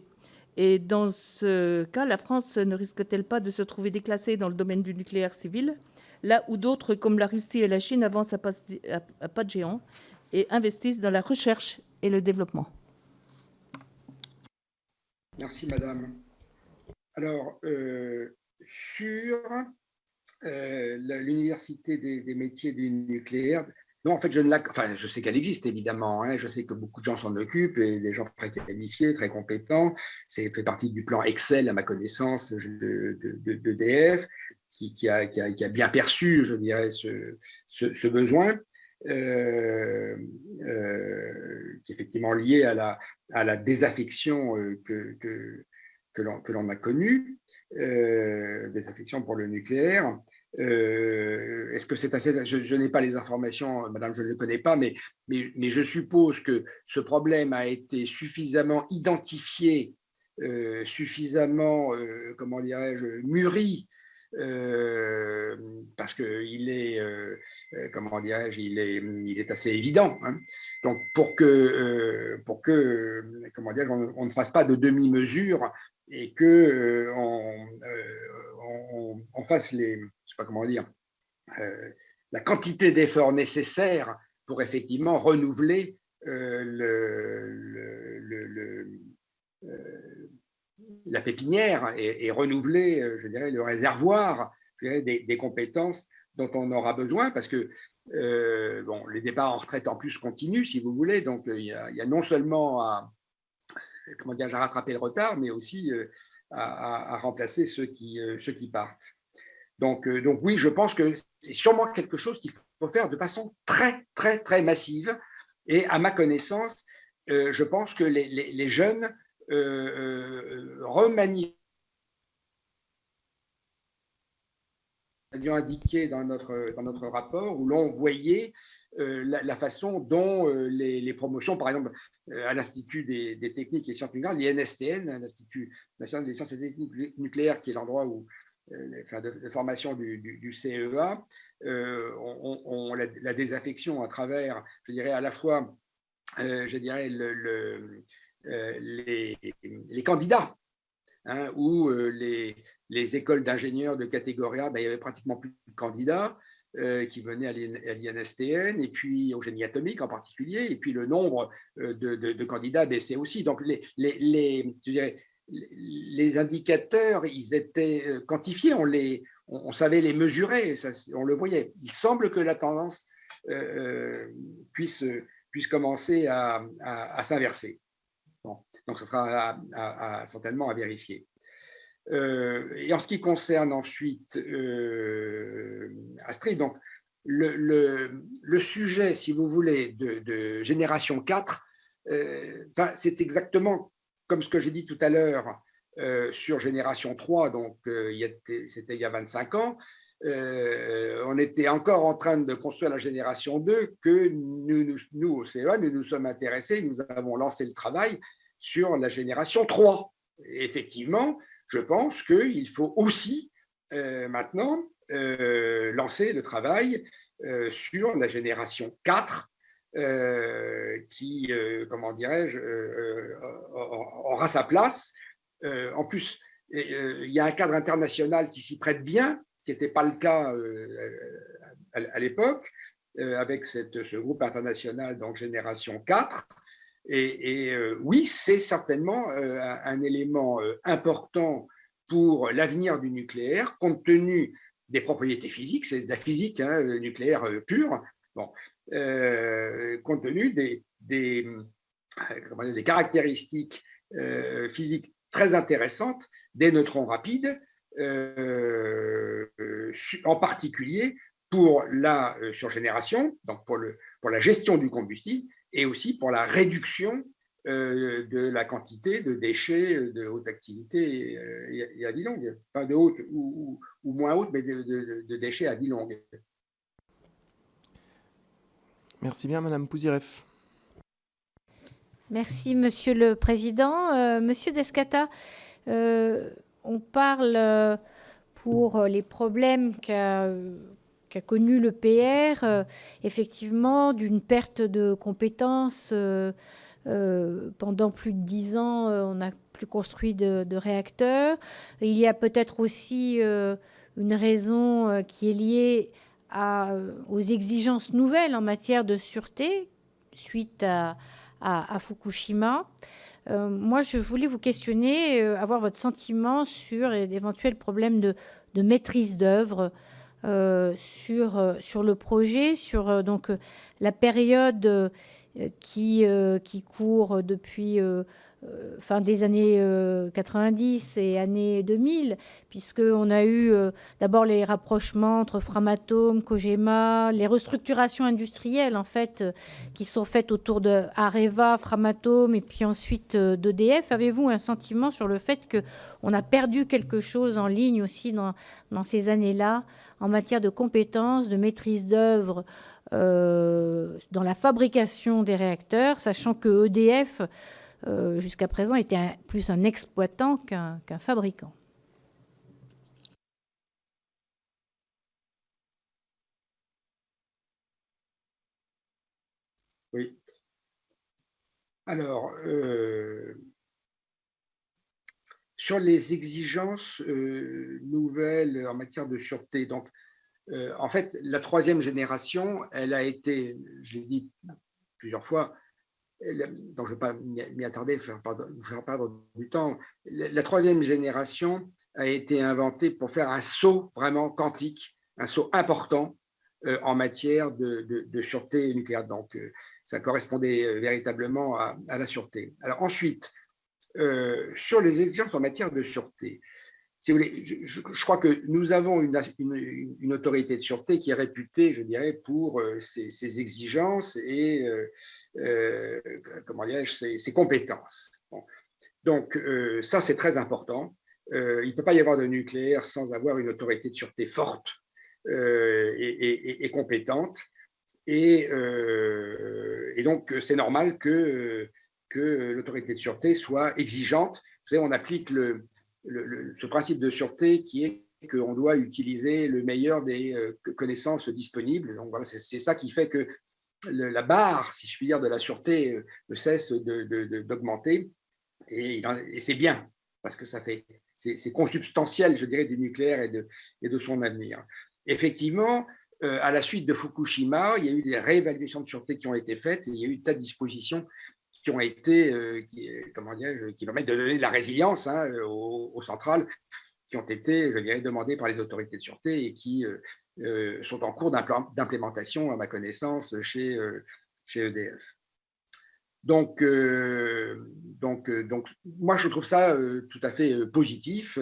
G: Et dans ce cas, la France ne risque-t-elle pas de se trouver déclassée dans le domaine du nucléaire civil, là où d'autres, comme la Russie et la Chine, avancent à pas de géant et investissent dans la recherche et le développement?
B: Merci, madame. Alors, sur l'université des métiers du nucléaire, non, en fait, je sais qu'elle existe, évidemment. Hein, je sais que beaucoup de gens s'en occupent, et des gens très qualifiés, très compétents. C'est fait partie du plan Excel, à ma connaissance, d'EDF, qui a bien perçu, je dirais, ce besoin. Qui est effectivement lié à la désaffection que l'on a connue, désaffection pour le nucléaire. Est-ce que c'est assez? Je n'ai pas les informations, madame, je ne le connais pas, mais je suppose que ce problème a été suffisamment identifié, suffisamment, comment dirais-je, mûri, parce qu'il est, comment dirais-je, il est assez évident. Hein. Donc, pour que comment dire, on ne fasse pas de demi-mesure et que on fasse je sais pas comment dire, la quantité d'efforts nécessaires pour effectivement renouveler la pépinière et renouveler, je dirais, le réservoir, je dirais, des compétences dont on aura besoin, parce que bon, les départs en retraite en plus continuent, si vous voulez, donc il y a non seulement à rattraper le retard, mais aussi à remplacer ceux qui partent. Donc oui, je pense que c'est sûrement quelque chose qu'il faut faire de façon très, très, très massive, et à ma connaissance, je pense que les jeunes remanient, nous avions indiqué dans notre rapport, où l'on voyait la façon dont les promotions, par exemple, à l'Institut des techniques et sciences nucléaires, l'INSTN, l'Institut national des sciences et techniques nucléaires, qui est l'endroit où de formation du CEA, la désaffection à travers, je dirais, à la fois, je dirais, les candidats, hein, où les écoles d'ingénieurs de catégorie A, il n'y avait pratiquement plus de candidats qui venaient à l'INSTN, et puis au génie atomique en particulier, et puis le nombre de candidats baissait aussi. Donc je dirais, les indicateurs, ils étaient quantifiés, on savait les mesurer, on le voyait. Il semble que la tendance puisse commencer à s'inverser. Bon, donc ce sera certainement à vérifier. Et en ce qui concerne ensuite Astrid, donc le sujet, si vous voulez, de génération 4, c'est exactement comme ce que j'ai dit tout à l'heure sur génération 3, donc c'était il y a 25 ans. On était encore en train de construire la génération 2 que nous au CEA, nous sommes intéressés, nous avons lancé le travail sur la génération 3. Et effectivement, je pense qu'il faut aussi maintenant lancer le travail sur la génération 4 qui, comment dirais-je, aura sa place. En plus, il y a un cadre international qui s'y prête bien, qui n'était pas le cas à l'époque, avec ce groupe international, donc Génération 4. Et oui, c'est certainement un élément important pour l'avenir du nucléaire, compte tenu des propriétés physiques, c'est de la physique nucléaire pure, bon, compte tenu des caractéristiques physiques très intéressantes des neutrons rapides, en particulier pour la surgénération, donc pour la gestion du combustible, et aussi pour la réduction de la quantité de déchets de haute activité et à vie longue. Pas de haute ou moins haute, mais de déchets à vie longue.
A: Merci bien, Madame Pouziref.
H: Merci, Monsieur le Président. Monsieur Descata, on parle pour les problèmes qu'a connu le PR, effectivement, d'une perte de compétences. Pendant plus de 10 ans, on n'a plus construit de réacteurs. Il y a peut-être aussi une raison qui est liée aux exigences nouvelles en matière de sûreté suite à Fukushima. Moi, je voulais vous questionner, avoir votre sentiment sur d'éventuels problèmes de maîtrise d'œuvre sur le projet, sur donc la période qui court depuis fin des années 90 et années 2000, puisqu'on a eu d'abord les rapprochements entre Framatome, Cogema, les restructurations industrielles en fait qui sont faites autour de Areva, Framatome et puis ensuite d'EDF. Avez-vous un sentiment sur le fait qu'on a perdu quelque chose en ligne aussi dans ces années-là en matière de compétences, de maîtrise d'œuvre dans la fabrication des réacteurs, sachant que EDF jusqu'à présent était plus un exploitant qu'un fabricant?
B: Oui. Alors, sur les exigences nouvelles en matière de sûreté, donc, en fait, la troisième génération, elle a été, je l'ai dit plusieurs fois, donc je ne vais pas m'y attarder, vous faire perdre du temps. La troisième génération a été inventée pour faire un saut vraiment quantique, un saut important en matière de sûreté nucléaire. Donc, ça correspondait véritablement à la sûreté. Alors ensuite, sur les exigences en matière de sûreté, si vous voulez, je crois que nous avons une autorité de sûreté qui est réputée, je dirais, pour ses exigences et comment dirais-je, ses compétences. Bon. Donc, ça, c'est très important. Il ne peut pas y avoir de nucléaire sans avoir une autorité de sûreté forte et compétente. Et donc, c'est normal que l'autorité de sûreté soit exigeante. Vous savez, on applique ce principe de sûreté qui est qu'on doit utiliser le meilleur des connaissances disponibles. Donc voilà, c'est ça qui fait que la barre, si je puis dire, de la sûreté ne cesse d'augmenter. Et c'est bien, parce que c'est consubstantiel, je dirais, du nucléaire et de son avenir. Effectivement, à la suite de Fukushima, il y a eu des réévaluations de sûreté qui ont été faites et il y a eu tas de dispositions qui ont été, qui permettent de donner de la résilience aux centrales qui ont été, je dirais, demandées par les autorités de sûreté et qui sont en cours d'implémentation, à ma connaissance, chez EDF. Donc, moi, je trouve ça tout à fait positif.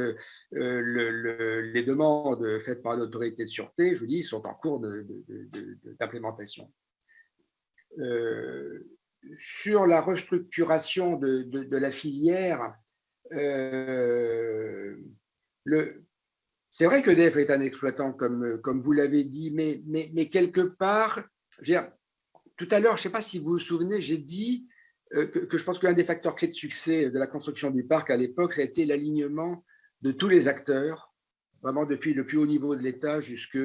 B: Les demandes faites par l'autorité de sûreté, je vous dis, sont en cours d'implémentation. Sur la restructuration de la filière, c'est vrai que EDF est un exploitant, comme vous l'avez dit, mais quelque part, je veux dire, tout à l'heure, je ne sais pas si vous vous souvenez, j'ai dit que je pense qu'un des facteurs clés de succès de la construction du parc à l'époque, ça a été l'alignement de tous les acteurs, vraiment depuis le plus haut niveau de l'État jusqu'à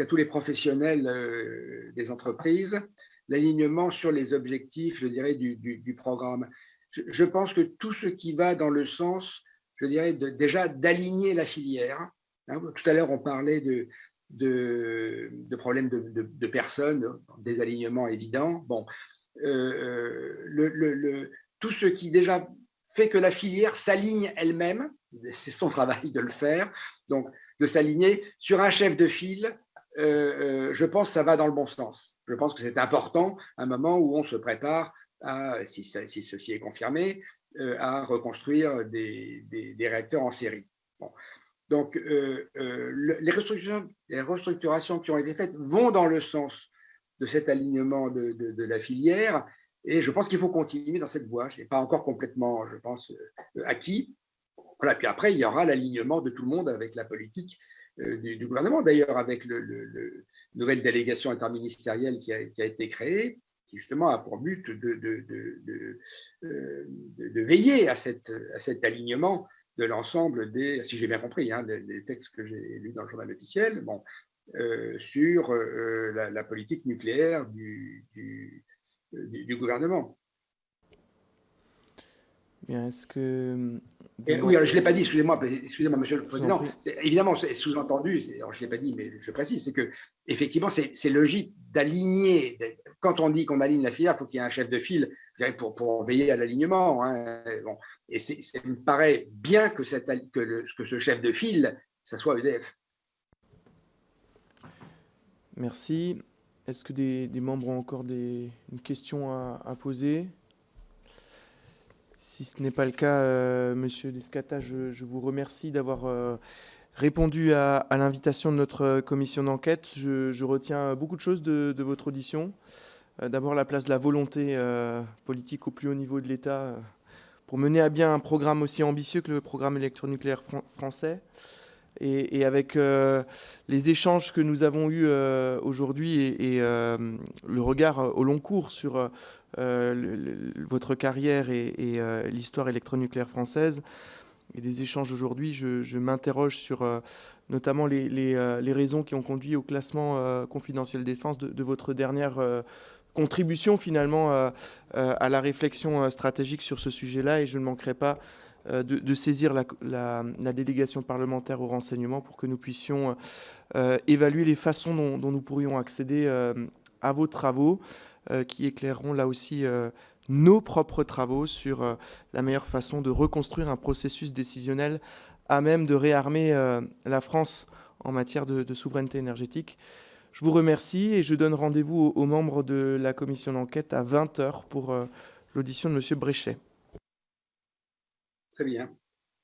B: tous les professionnels des entreprises, l'alignement sur les objectifs, je dirais, du programme. Je pense que tout ce qui va dans le sens, je dirais, déjà d'aligner la filière. Tout à l'heure, on parlait de problèmes de personnes, des alignements évidents. Bon, tout ce qui déjà fait que la filière s'aligne elle-même, c'est son travail de le faire, donc de s'aligner sur un chef de file. Je pense que ça va dans le bon sens. Je pense que c'est important à un moment où on se prépare, si ceci est confirmé, à reconstruire des réacteurs en série. Bon. Donc, les restructurations qui ont été faites vont dans le sens de cet alignement de la filière, et je pense qu'il faut continuer dans cette voie. Ce n'est pas encore complètement, je pense, acquis. Voilà. Puis après, il y aura l'alignement de tout le monde avec la politique du gouvernement, d'ailleurs, avec la nouvelle délégation interministérielle qui a été créée, qui justement a pour but de veiller à cet alignement de l'ensemble des, si j'ai bien compris, des textes que j'ai lus dans le journal officiel, bon, sur la politique nucléaire du gouvernement.
A: Bien, est-ce que...
B: Oui, alors je ne l'ai pas dit, excusez-moi, Monsieur le Président. Évidemment, c'est sous-entendu, je ne l'ai pas dit, mais je précise, c'est que effectivement, c'est logique d'aligner. Quand on dit qu'on aligne la filière, il faut qu'il y ait un chef de file pour veiller à l'alignement. Hein. Bon. Et ça me paraît bien que ce chef de file, ça soit EDF.
A: Merci. Est-ce que des membres ont encore une question à poser ? Si ce n'est pas le cas, Monsieur Descata, je vous remercie d'avoir répondu à l'invitation de notre commission d'enquête. Je retiens beaucoup de choses de votre audition. D'abord, la place de la volonté politique au plus haut niveau de l'État pour mener à bien un programme aussi ambitieux que le programme électronucléaire français. Et avec les échanges que nous avons eus aujourd'hui et le regard au long cours sur votre carrière et l'histoire électronucléaire française, et des échanges aujourd'hui, je m'interroge sur notamment les raisons qui ont conduit au classement confidentiel défense de votre dernière contribution finalement à la réflexion stratégique sur ce sujet-là, et je ne manquerai pas de saisir la délégation parlementaire au renseignement pour que nous puissions évaluer les façons dont nous pourrions accéder à vos travaux qui éclaireront là aussi nos propres travaux sur la meilleure façon de reconstruire un processus décisionnel à même de réarmer la France en matière de souveraineté énergétique. Je vous remercie et je donne rendez-vous aux membres de la commission d'enquête à 20h pour l'audition de M. Bréchet.
B: Très bien.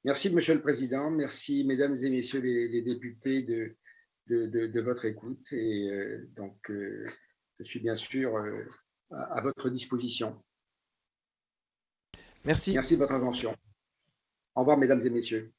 B: Merci, Monsieur le Président. Merci, Mesdames et Messieurs les députés de votre écoute. Et donc, je suis bien sûr à votre disposition.
A: Merci.
B: Merci de votre attention. Au revoir, Mesdames et Messieurs.